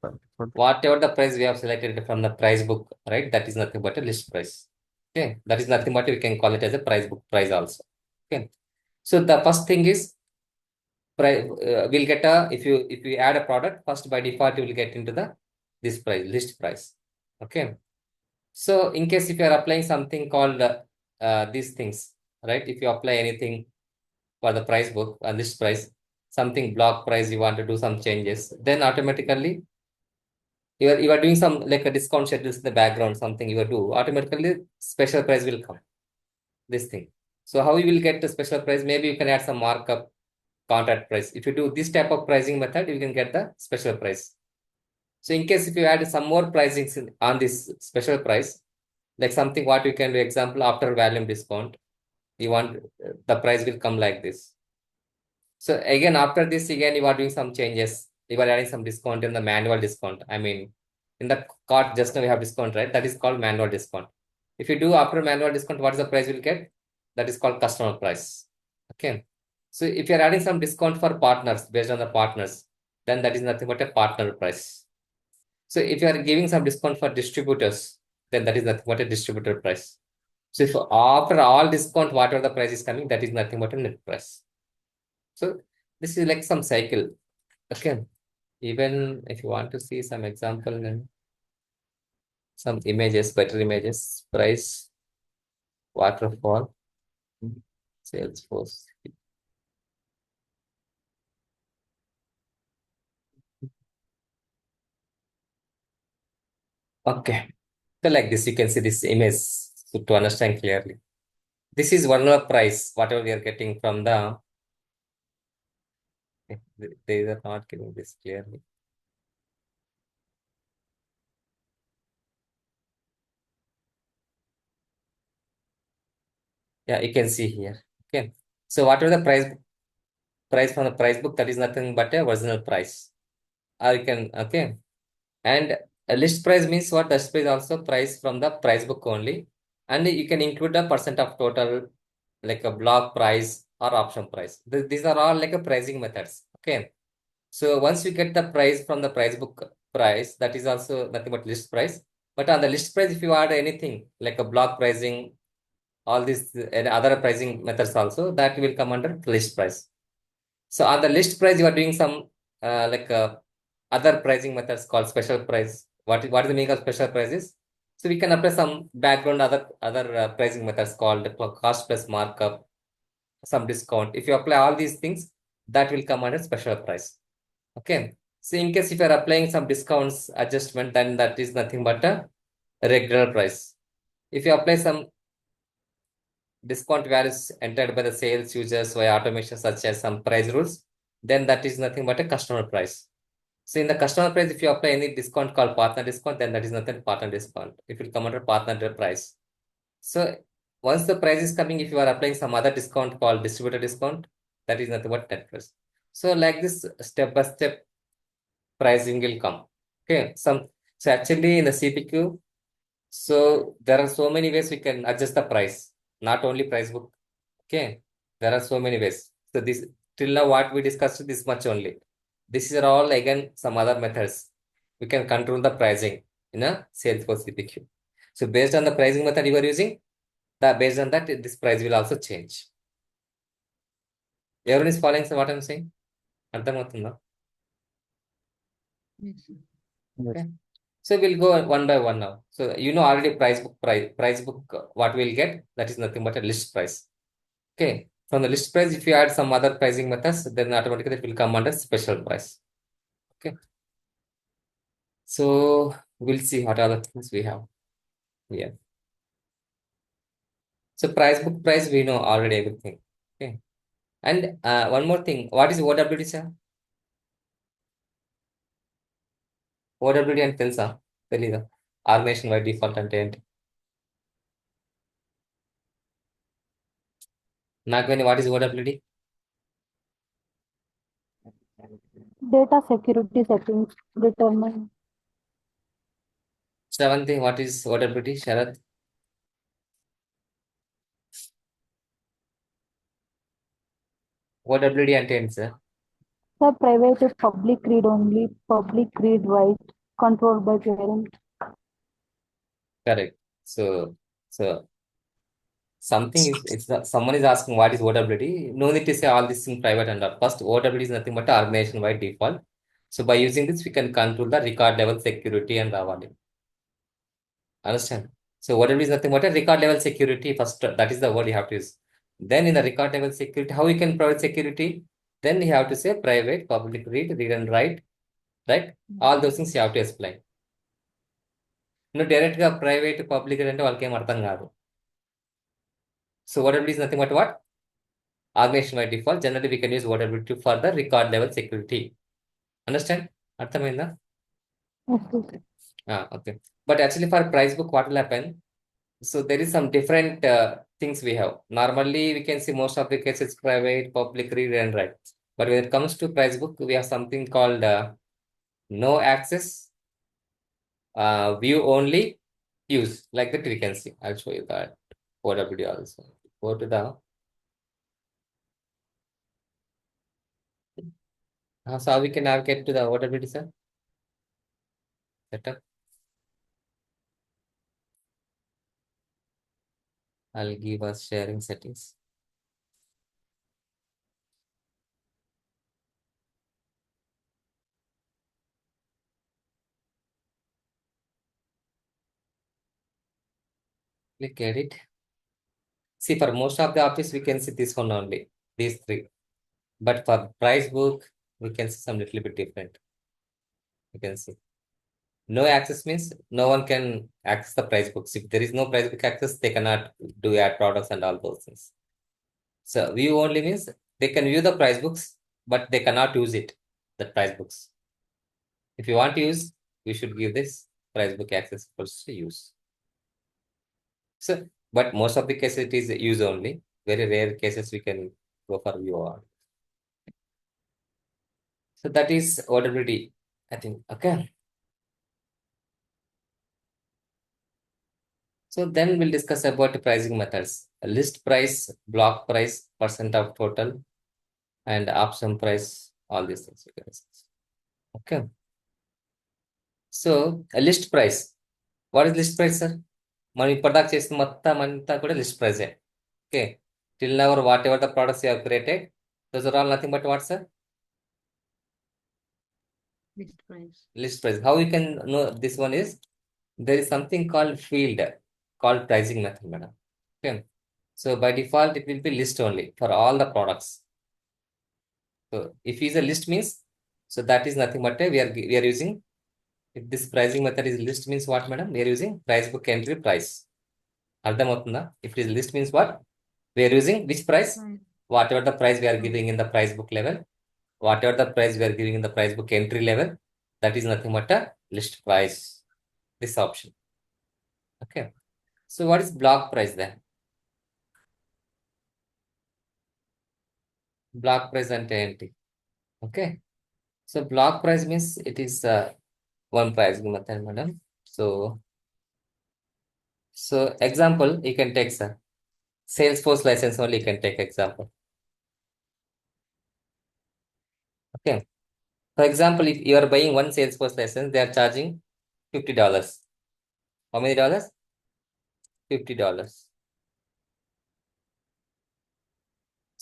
Whatever the price we have selected from the price book, right? That is nothing but a list price. Okay. That is nothing but we can call it as a price book price also. Okay. So the first thing is price. We'll get a if you add a product first by default you will get into the this price list price. Okay. So in case if you are applying something called these things, right? If you apply anything for the price book and list price, something block price you want to do some changes, then automatically you are doing some like a discount schedules in the background, something you do automatically special price will come. This thing. So how you will get the special price? Maybe you can add some markup contract price. If you do this type of pricing method, you can get the special price. So in case if you add some more pricing on this special price, like something what you can do, example after volume discount, you want the price will come like this. So again, after this, again, you are doing some changes. You are adding some discount in the manual discount. I mean, in the cart, just now we have discount, right? That is called manual discount. If you do after manual discount, what is the price you will get? That is called customer price. Okay. So if you're adding some discount for partners based on the partners, then that is nothing but a partner price. So if you are giving some discount for distributors, then that is nothing but a distributor price. So if after all discount, whatever the price is coming, that is nothing but a net price. So this is like some cycle. Okay. Even if you want to see some example and some images, better images, price, waterfall, Salesforce. Okay. So like this, you can see this image to understand clearly. This is one of price, whatever we are getting from the, they are not getting this clearly. Yeah, you can see here. Okay. So whatever the price from the price book, that is nothing but a original price. Or you can, okay. And a list price means what? List price also price from the price book only. And you can include the percent of total, like a block price or option price. These are all like a pricing methods. Okay. So once you get the price from the price book price, that is also nothing but list price. But on the list price, if you add anything like a block pricing, all these and other pricing methods also, that will come under list price. So on the list price, you are doing some like other pricing methods called special price. What is the meaning of special prices? So we can apply some background other pricing methods called cost plus markup, some discount. If you apply all these things, that will come under special price. Okay. So in case if you are applying some discounts adjustment, then that is nothing but a regular price. If you apply some discount values entered by the sales users via automation such as some price rules, then that is nothing but a customer price. So in the customer price, if you apply any discount called partner discount, then that is nothing partner discount. It will come under partner price. So once the price is coming, if you are applying some other discount called distributor discount, that is nothing but net price. So like this step by step pricing will come. Okay. So actually in the CPQ, so there are so many ways we can adjust the price, not only price book. Okay. There are so many ways. So this till now what we discussed this much only. This is all again some other methods. We can control the pricing in a Salesforce CPQ. So based on the pricing method you are using, that based on that this price will also change. Everyone is following what I'm saying? అర్థమవుతుందా? Yes. Okay. So we'll go one by one now. So you know already price book what we'll get, that is nothing but a list price. Okay. From the list price, if you add some other pricing methods, then automatically it will come under special price. Okay. So we'll see what other things we have here. So price book price, we know already everything. Okay. And one more thing, what is OWD, sir? OWD and తెలుసా? తెలీదా? Organisation by default అంటే ఏంటి? Nagaveni, what is OWD? Data security settings determine Shravanti, what is OWD? Sharath? OWD అంటే ఏంటి sir? the private is public read only, public read write, controlled by parent. Correct. So something is, someone is asking what is OWD. No need to say all this in private and all. First, OWD is nothing but organization by default. So by using this, we can control the record level security and రావాలి. Understand? So OWD is nothing but a record level security. First, that is the word you have to use. Then in the record level security, how you can provide security? Then you have to say private, public read and write, right? All those things you have to explain. నువ్వు డైరెక్ట్గా private public అంటే వాళ్ళకి ఏం అర్థం కాదు. So OWD is nothing but what? Organization by default. Generally, we can use OWD for the record level security. Understand? అర్థమైందా? Yes. Okay. But actually for price book, what will happen? So there is some different things we have. Normally, we can see most of the cases private, public, read and write. But when it comes to price book, we have something called no access, view only, use. Like that we can see. I'll show you that OWD also. Go to the so how we can navigate to the OWD, sir? Setup. I'll give us sharing settings. Click edit. See, for most of the office, we can see this one only, these three. But for price book, we can see some little bit different. You can see. No access means no one can access the price books. If there is no price book access, they cannot do ad products and all those things. So view only means they can view the price books, but they cannot use it, the price books. If you want to use, we should give this price book access equals to use. So, but most of the cases it is use only. Very rare cases we can go for view all. So that is OWD, I think. Okay. So then we'll discuss about the pricing methods. List price, block price, percent of total, and option price, all these things we can discuss. Okay. So a list price. What is list price, sir? మనం ఇప్పటిదాకా చేసిన మొత్తం అంతా కూడా list ప్రైజే. Okay. Till now, whatever the products you have created, those are all nothing but what, sir? List price. List price. How you can know this one is, there is something called field called pricing method, madam. Okay. So by default, it will be list only for all the products. So if is a list means, so that is nothing but we are using, if this pricing method is list means what, madam? We are using price book entry price. అర్థమవుతుందా? If it is list means what? We are using which price? Whatever the price we are giving in the price book level, whatever the price we are giving in the price book entry level, that is nothing but a list price. This option. Okay. So what is block price then? Block price అంటే ఏంటి? Okay. So block price means it is one pricing method, madam. So example, you can take, sir. Salesforce license only you can take example. Okay. For example, if you are buying one Salesforce license, they are charging $50. How many dollars? $50.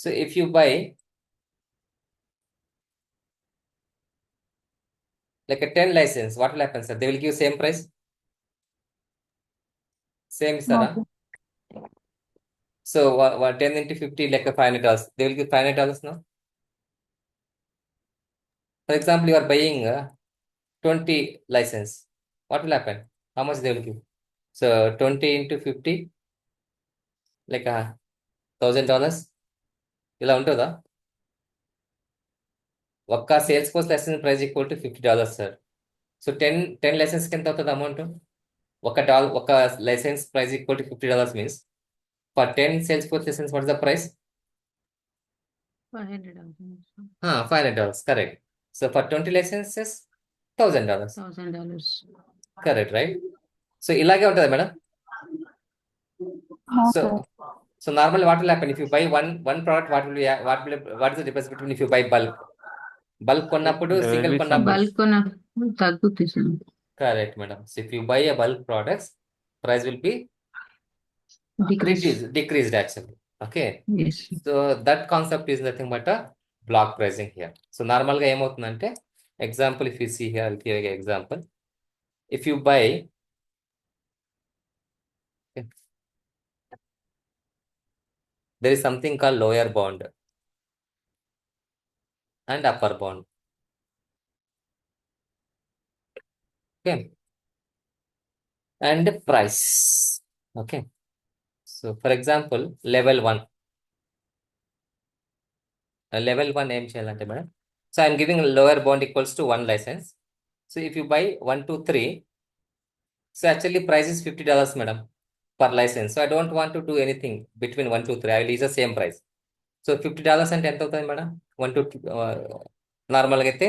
So if you buy like a 10 license, what will happen, sir? They will give same price? Same, sir. No, Huh? sir. So what 10 into 50, like a $500. They will give $500 now. For example, you are buying 20 license. What will happen? How much they will give? So 20 into 50, like $1,000. ఇలా ఉంటుందా? ఒక్క Salesforce license price equal to $50, sir. So 10 లైసెన్స్కి ఎంత అవుతుంది amount? ఒక license price equal to $50 means for 10 Salesforce license what is the price? $500. Correct. So for 20 licenses, $1,000. Correct, right? So ఇలాగే ఉంటుంది madam. No, So sir. so normally what will happen if you buy one product? What is the difference between if you buy bulk? Bulk కొన్నప్పుడు There will single be some కొన్నప్పుడు. Bulk తగ్గుతుంది. Correct, madam. So if you buy a bulk products, price will be decreased actually. Okay. Yes. So that concept is nothing but a block pricing here. So normal గా ఏమవుతుందంటే example, if you see here, I'll give you an example. If you buy, okay, there is something called lower bound and upper bound. Okay. And price. Okay. So for example, level 1. Level 1 ఏం చేయాలంటే madam, so I'm giving lower bound equals to 1 license. So if you buy 1, 2, 3, so actually price is $50, madam, per license. So I don't want to do anything between 1 to 3. I will use the same price. So $50 అంటే ఎంత అవుతుంది madam? 1 to నార్మల్గా అయితే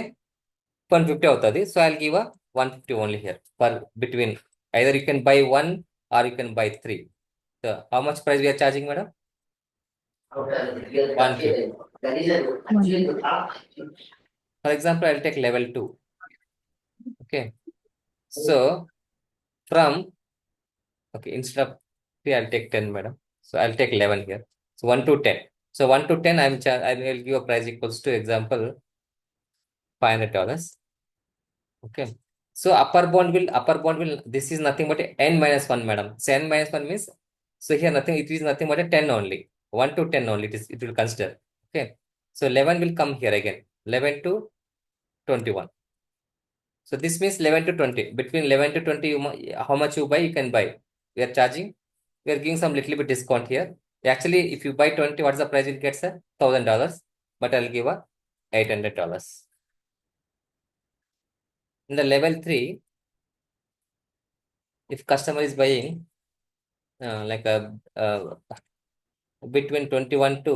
150 అవుతుంది. So I'll give a 150 only here per between. Either you can buy 1 or you can buy 3. So how much price we are charging, madam? 150. For example, I'll take level 2. Okay. So from, okay, instead of 3, I'll take 10, madam. So I'll take 11 here. So 1 to 10. So 1 to 10, I will give a price equals to example $500. Okay. So upper bound will, this is nothing but n minus 1, madam. So n minus 1 means, so here nothing, it is nothing but a 10 only. 1 to 10 only, it will consider. Okay. So 11 will come here again. 11 to 21. So this means 11 to 20. Between 11 to 20, how much you buy, you can buy. We are charging, we are giving some little bit discount here. Actually, if you buy 20, what's the price you get, sir? $1,000. But I'll give a $800. In the level 3, if customer is buying like a between 21 to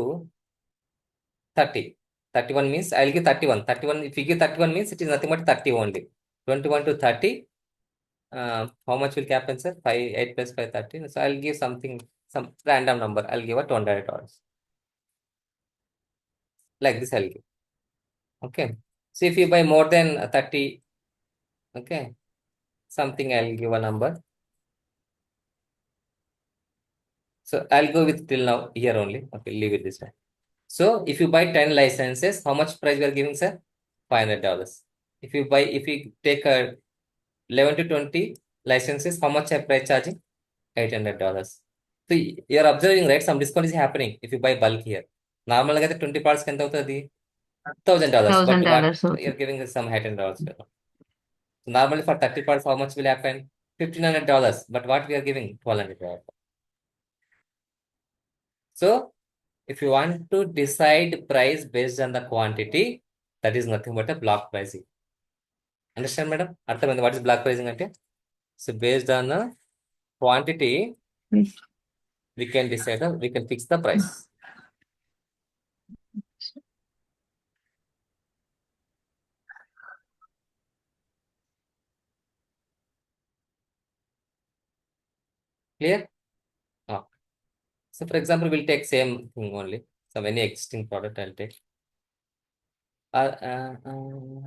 30. 31 means I'll give 31. 31, if you give 31 means it is nothing but 30 only. 21 to 30. How much will happen, sir? 5, 8 plus 5, 13. So I'll give something, some random number. I'll give a $200. Like this I'll give. Okay. So if you buy more than 30, okay, something I'll give a number. So I'll go with till now here only. Okay, leave it this way. So if you buy 10 licenses, how much price we are giving, sir? $500. If you take a 11 to 20 licenses, how much are price charging? $800. So you're observing, right? Some discount is happening if you buy bulk here. Normal గా అయితే 20 parts కి ఎంత అవుతుంది? $1,000. But what $1,000 you're giving is some $800. So normally for 30 parts, how much will happen? $1,500. But what we are giving? $1,200. So if you want to decide price based on the quantity, that is nothing but a block pricing. Understand, madam? అర్థమైంది what is block pricing అంటే? So based on the quantity, Yes. we can decide, we can fix the price. Clear? Ah. So for example, we'll take same thing only. Some any existing product I'll take.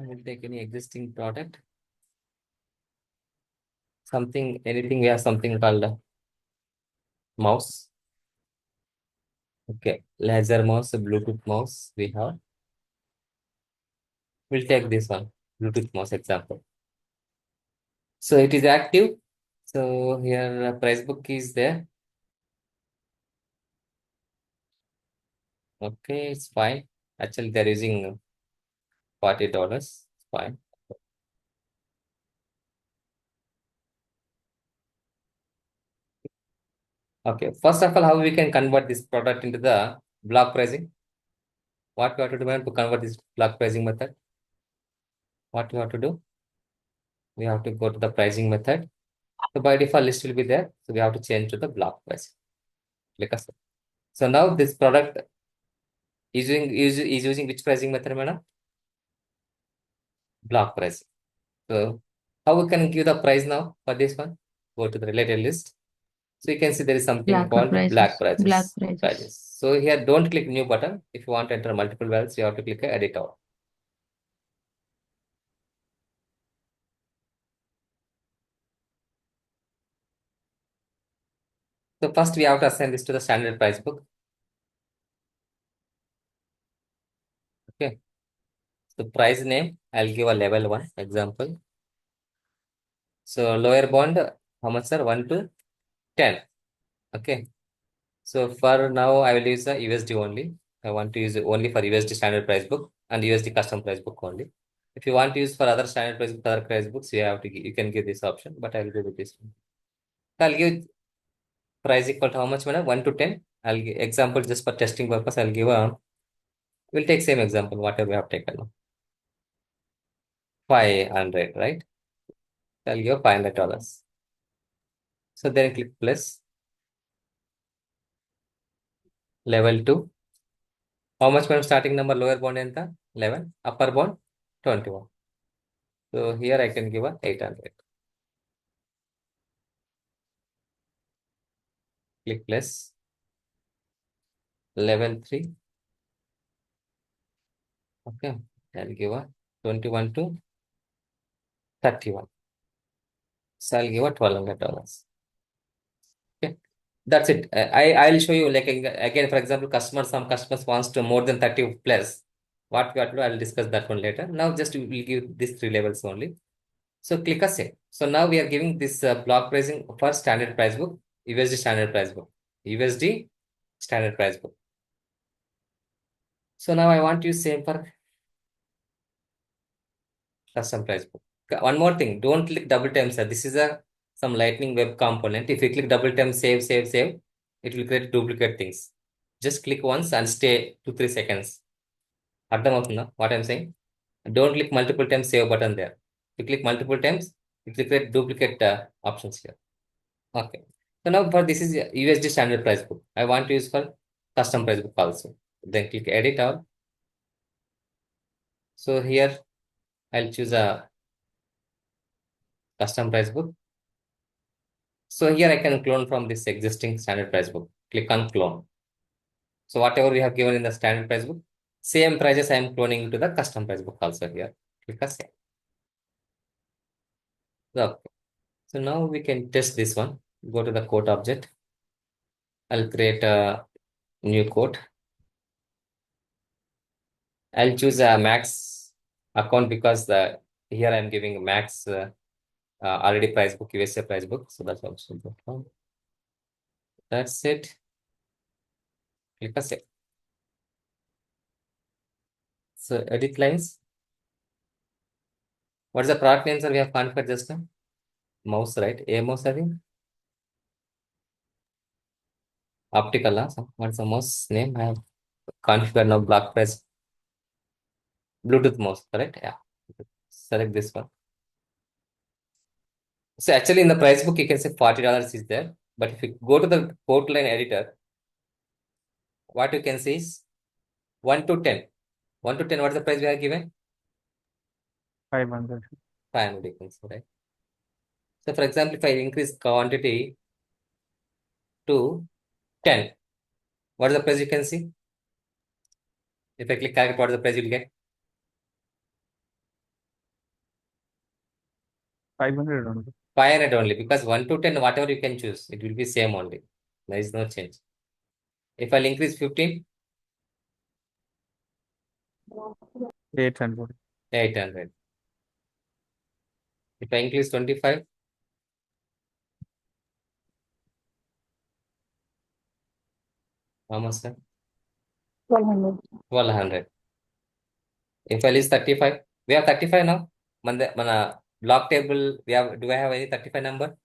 We'll take any existing product. Something, anything, we have something called mouse. Okay, laser mouse, Bluetooth mouse we have. We'll take this one. Bluetooth mouse example. So it is active. So here price book is there. Okay, it's fine. Actually, they're using $40. Fine. Okay. First of all, how we can convert this product into the block pricing? What we have to do to convert this block pricing method? What we have to do? We have to go to the pricing method. So by default, list will be there. So we have to change to the block pricing. Click accept. So now this product is using which pricing method, madam? Block pricing. So how we can give the price now for this one? Go to the related list. So you can see there is something called black prices. So here don't click new button. If you want to enter multiple values, you have to click edit all. So first we have to assign this to the standard price book. Okay. So price name, I'll give a level 1 example. So lower bound, how much sir? 1 to 10. Okay. So for now, I will use the USD only. I want to use it only for USD standard price book and USD custom price book only. If you want to use for other standard price book, other price books, you can give this option, but I will go with this one. So I'll give price equal to how much, madam? 1 to 10. I'll give example just for testing purpose. I'll give a, we'll take same example, whatever we have taken now. 500, right? I'll give $500. So then click plus. Level 2. How much, madam? Starting number, lower bound enta? 11. Upper bound, 21. So here I can give a 800. Click plus. Level 3. Okay. I'll give a 21 to 31. So I'll give a $1,200. Okay. That's it. I'll show you like again, for example, some customers wants to more than 30 plus. What we have to do, I'll discuss that one later. Now just we'll give these 3 levels only. So click a save. So now we are giving this block pricing for standard price book, USD standard price book, USD standard price book. So now I want to use same for custom price book. One more thing, don't click double time, sir. This is a some lightning web component. If you click double time, save, it will create duplicate things. Just click once and stay 2-3 seconds. Ardhamavutunda what I'm saying? Don't click multiple times save button there. If you click multiple times, it will create duplicate options here. Okay. So now for this is a USD standard price book. I want to use for custom price book also. Then click edit all. So here I'll choose a custom price book. So here I can clone from this existing standard price book. Click on clone. So whatever we have given in the standard price book, same prices I am cloning to the custom price book also here. Click on save. Okay. So now we can test this one. Go to the quote object. I'll create a new quote. I'll choose a max account because here I'm giving max already price book, USA price book. So that's also good. That's it. Click on save. So edit lines. What is the product names that we have configured just now? Mouse, right? A mouse, I think. Optical. So what's the mouse name? I have configured now block press. Bluetooth mouse, correct? Yeah. Select this one. So actually in the price book, you can say $40 is there. But if you go to the quote line editor, what you can see is 1 to 10. 1 to 10, what's the price we are given? 500. 500, you can say, right? So for example, if I increase quantity to 10, what is the price you can see? If I click calculate, what is the price you'll get? 500 only. 500 only, because 1 to 10, whatever you can choose, it will be same only. There is no change. If I'll increase 15, 800. 800. If I increase 25, how much, sir? 1200. 1200. If I list 35, we have 35 now. Mana block table, do I have any 35 number?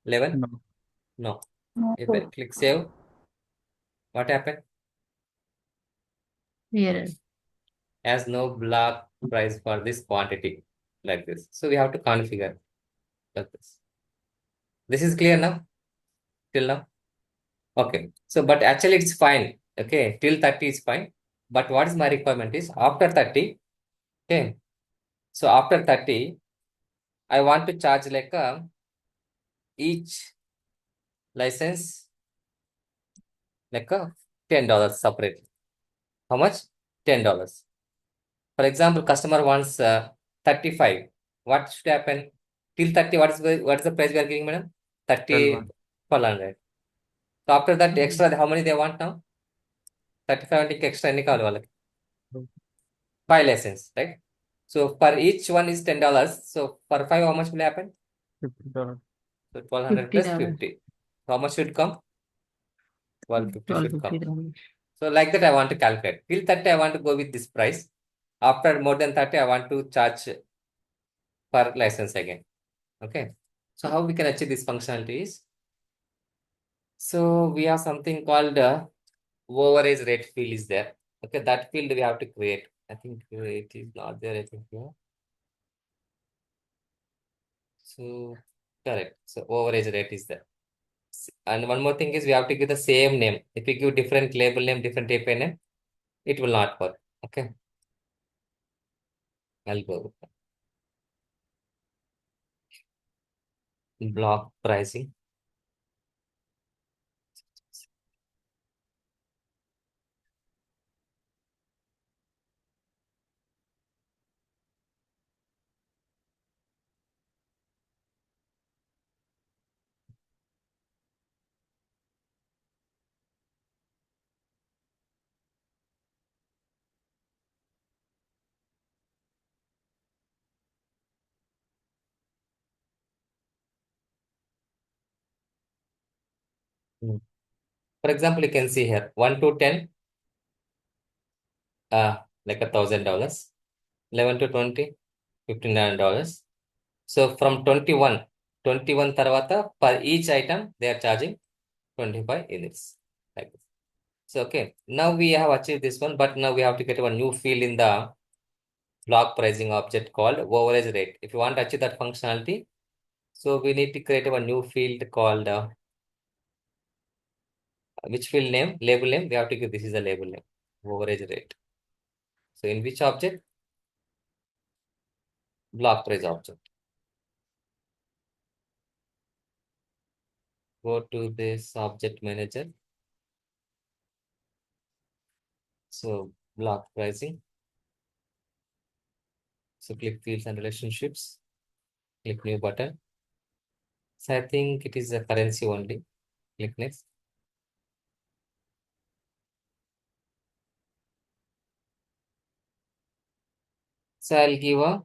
11? No. No. No, If I sir. click save, what happened? Error. Has no block price for this quantity, like this. So we have to configure like this. This is clear now? Till now? Okay. So, but actually it's fine. Okay. Till 30 is fine. But what is my requirement is after 30. Okay. So after 30, I want to charge like each license like $10 separately. How much? $10. For example, customer wants 35. What should happen? Till 30, what is the price we are giving, madam? 30 per 100. So after that, extra, how many they want now? 35 అంటే extra ఎన్ని కావాలి వాళ్ళకి? 5 lessons, right? So per each one is $10. So per 5, how much will happen? $50. So 1200 plus $50. 50. So how much should come? 1250 should come. $12.50. So like that, I want to calculate. Till 30, I want to go with this price. After more than 30, I want to charge per license again. Okay. So how we can achieve this functionality is, so we have something called overage rate field is there. Okay, that field we have to create. I think it is not there, I think here. So correct. So overage rate is there. And one more thing is we have to give the same name. If you give different label name, different API name, it will not work. Okay. I'll go with that. Block pricing. For example, you can see here 1 to 10, like $1,000. 11 to 20, $1,500. So from 21 tarvata per each item they are charging 25 units. Like this. So okay, now we have achieved this one, but now we have to get one new field in the block pricing object called overage rate. If you want to achieve that functionality, so we need to create a new field called which field name, label name, we have to give this is a label name, overage rate. So in which object? Block price object. Go to this object manager. So block pricing. So click fields and relationships. Click new button. So I think it is a currency only. Click next. So I'll give a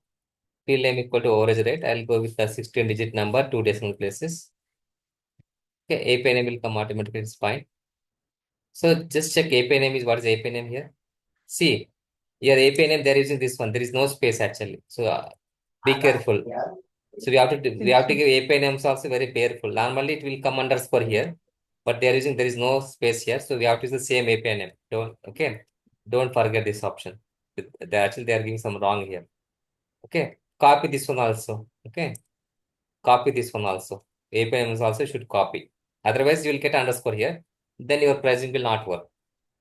field name equal to overage rate. I'll go with the 16-digit number, 2 decimal places. Okay, API name will come automatically. It's fine. So just check API name is what is API name here. See, your API name they're using this one. There is no space actually. So be careful. So we have to give API names also very careful. Normally it will come underscore here, but they are using there is no space here. So we have to use the same API name. Don't forget this option. They are giving some wrong here. Okay. Copy this one also. Okay. Copy this one also. API names also should copy. Otherwise you will get underscore here. Then your pricing will not work.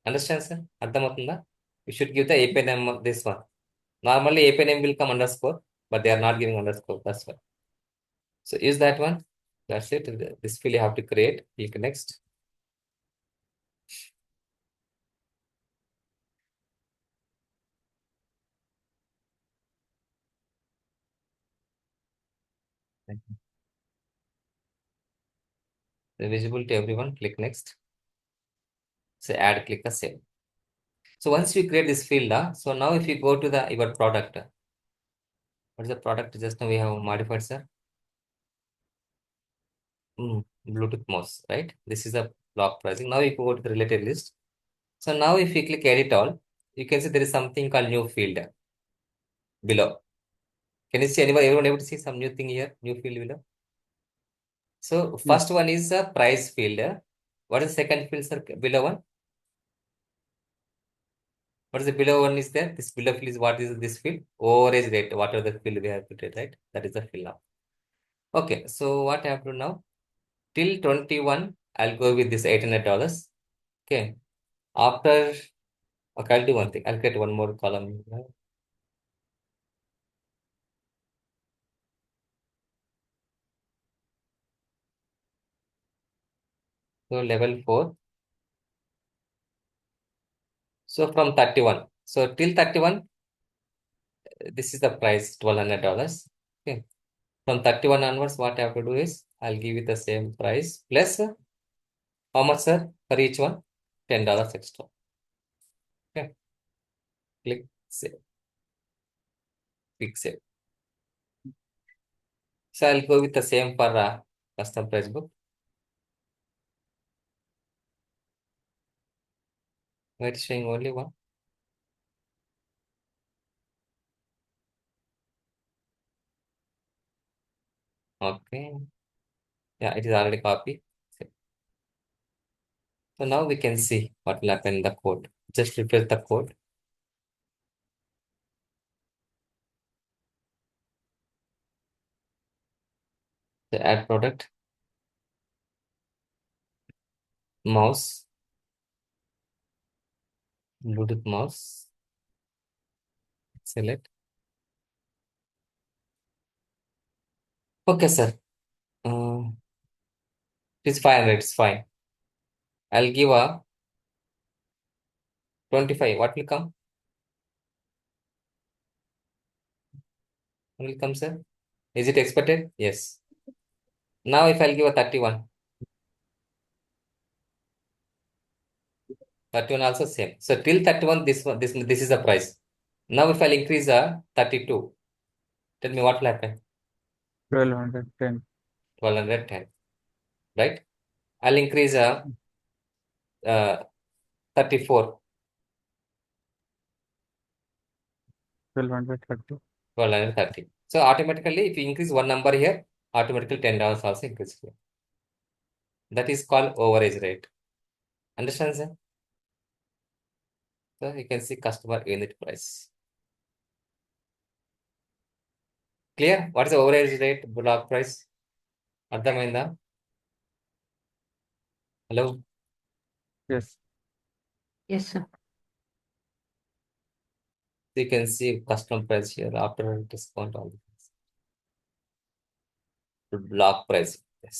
Understand, sir? అర్థమవుతుందా? You should give the API name this one. Normally API name will come underscore, but they are not giving underscore. That's why. So use that one. That's it. This field you have to create. Click next. The visible to everyone. Click next. So add, click a save. So once we create this field, so now if you go to the your product, what is the product? Just now we have modified, sir. Bluetooth mouse, right? This is the block pricing. Now you go to the related list. So now if you click edit all, you can see there is something called new field below. Can you see everyone able to see some new thing here? New field below. So first one is a price field. What is the second field, sir? Below one? What is the below one is there? This below field is what is this field? Overage rate, whatever the field we have put it, right? That is the field now. Okay, so what I have to do now? Till 21, I'll go with this $800. Okay. After, okay, I'll do one thing. I'll get one more column. So level 4. So from 31. So till 31, this is the price, $1,200. Okay. From 31 onwards, what I have to do is I'll give it the same price plus how much, sir? For each one? $10 extra. Okay. Click save. Click save. So I'll go with the same for custom price book. It's showing only one. Okay. Yeah, it is already copied. So now we can see what will happen in the code. Just refresh the code. The add product, mouse, Bluetooth mouse, select. Okay, sir. It's 500, it's fine. I'll give a 25. What will come? What will come, sir? Is it expected? Yes. Now if I'll give a 31. 31 also same. So till 31, this one, this is the price. Now if I'll increase a 32, tell me what will happen? 1210. 1210, right? I'll increase a 34, 1230. 1230. So automatically, if you increase one number here, automatically $10 also increase here. That is called overage rate. Understand, sir? So you can see customer unit price. Clear? What is the overage rate, block price? అర్థమైందా? Hello? Yes. Yes, sir. So you can see custom price here after discount all this. Block price. Yes.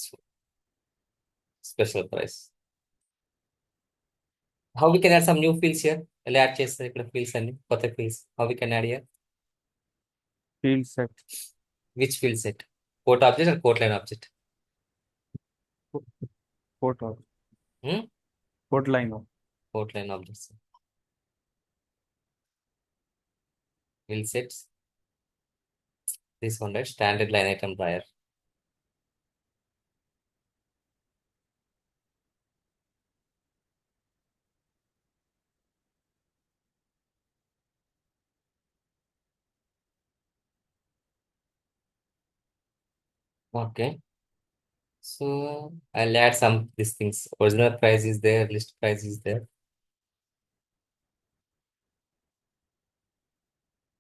Special price. How we can add some new fields here? ఎలా add చేస్తారు ఇక్కడ fields అన్ని కొత్త fields how we can add here? Field set. Which field set? Quote object or quote line object? Quote or Hmm? quote line of. Quote line objects. Field sets. This one, right? Standard line item buyer. Okay. So I'll add some these things. Original price is there, list price is there.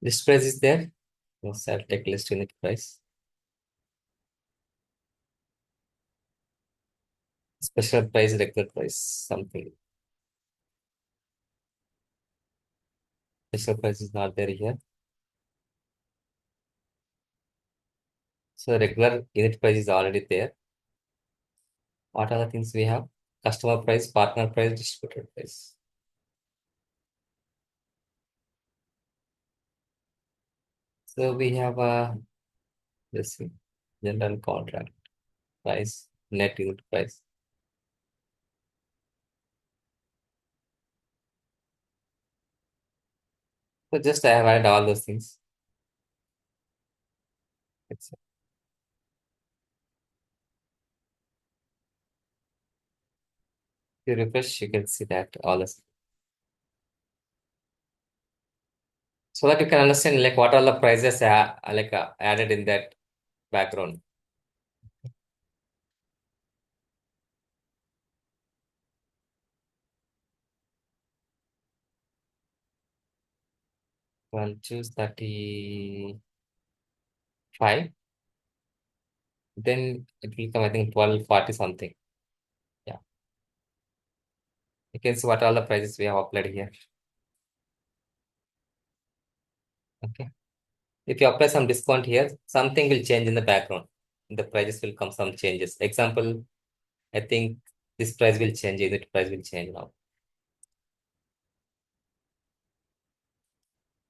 List price is there. Yes, I'll take list unit price. Special price, regular price, something. Special price is not there here. So regular unit price is already there. What are the things we have? Customer price, partner price, distributor price. So we have let's see, general contract price, net unit price. So just I have added all those things. It's you refresh, you can see that all this. So that you can understand like what are the prices added in that background. I'll choose 35. Then it will come, I think 1240 something. Yeah. You can see what all the prices we have applied here. Okay. If you apply some discount here, something will change in the background. The prices will come some changes. Example, I think this price will change, unit price will change now.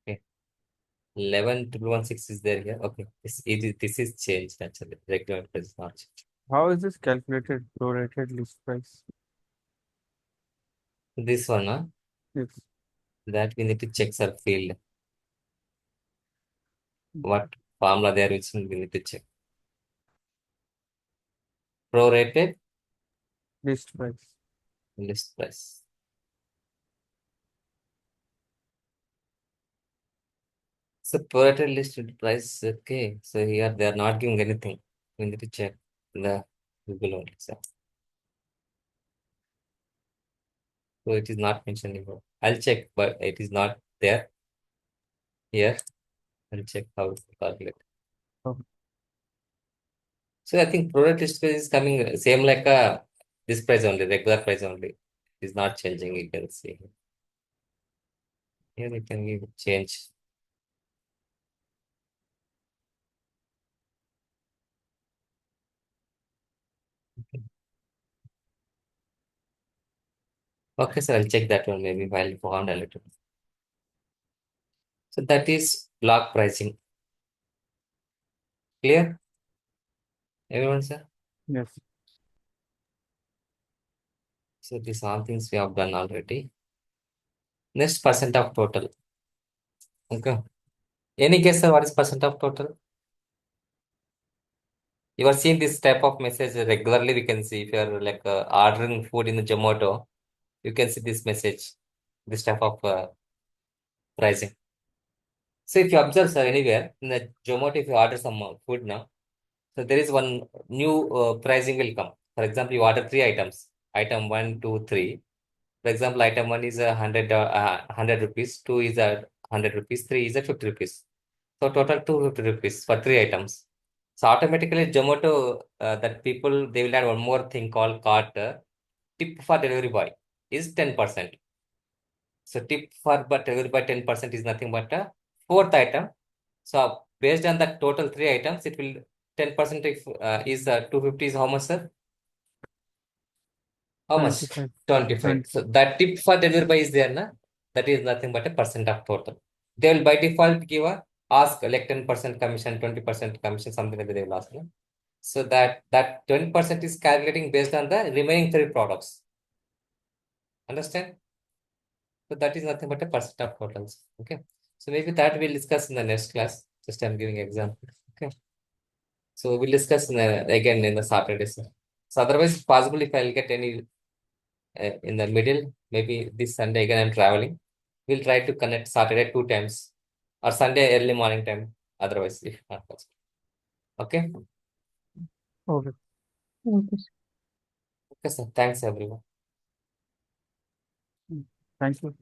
Okay. 11,216 is there here. Okay. This is changed actually. Regular price is not changed. How is this calculated? Prorated list price. This one, Yes. that we need to check our field. What formula there which we need to check. Prorated List price. list price. So prorated listed price, okay. So here they are not giving anything. We need to check the Google only. So it is not mentioned here. I'll check, but it is not there here. I'll check how to calculate. Oh. So I think product list price is coming same like this price only, regular price only. It is not changing. You can see here. We can give change. Okay, sir. I'll check that one maybe while found a little. So that is block pricing. Clear? Everyone, sir? Yes. So these all things we have done already. Next, percent of total. Okay. Any guess, sir, what is percent of total? You are seeing this type of message regularly. We can see if you are like ordering food in the Zomato, you can see this message, this type of pricing. So if you observe, sir, anywhere in the Zomato, if you order some food now, so there is one new pricing will come. For example, you order three items. Item 1, 2, 3. For example, item 1 is 100 rupees, 2 is 100 rupees, 3 is 50 rupees. So total 250 rupees for three items. So automatically Zomato, that people, they will add one more thing called cart tip for delivery boy is 10%. So tip for but delivery boy 10% is nothing but a fourth item. So based on the total three items, it will 10% if, is 250 is how much, sir? How much? 25. 25. So that tip for delivery boy is there, na? That is nothing but a percent of total. They will by default give a ask like 10% commission, 20% commission, something like that they will ask. No? So that 20% is calculating based on the remaining three products. Understand? So that is nothing but a percent of totals. Okay. So maybe that we'll discuss in the next class. Just I'm giving example. Okay. So we'll discuss again in the Saturday. So otherwise, possible if I'll get any in the middle, maybe this Sunday again I'm traveling. We'll try to connect Saturday two times or Sunday early morning time. Otherwise, if not possible. Okay. Okay. Okay, sir. Okay, sir. Thanks everyone. Thank you.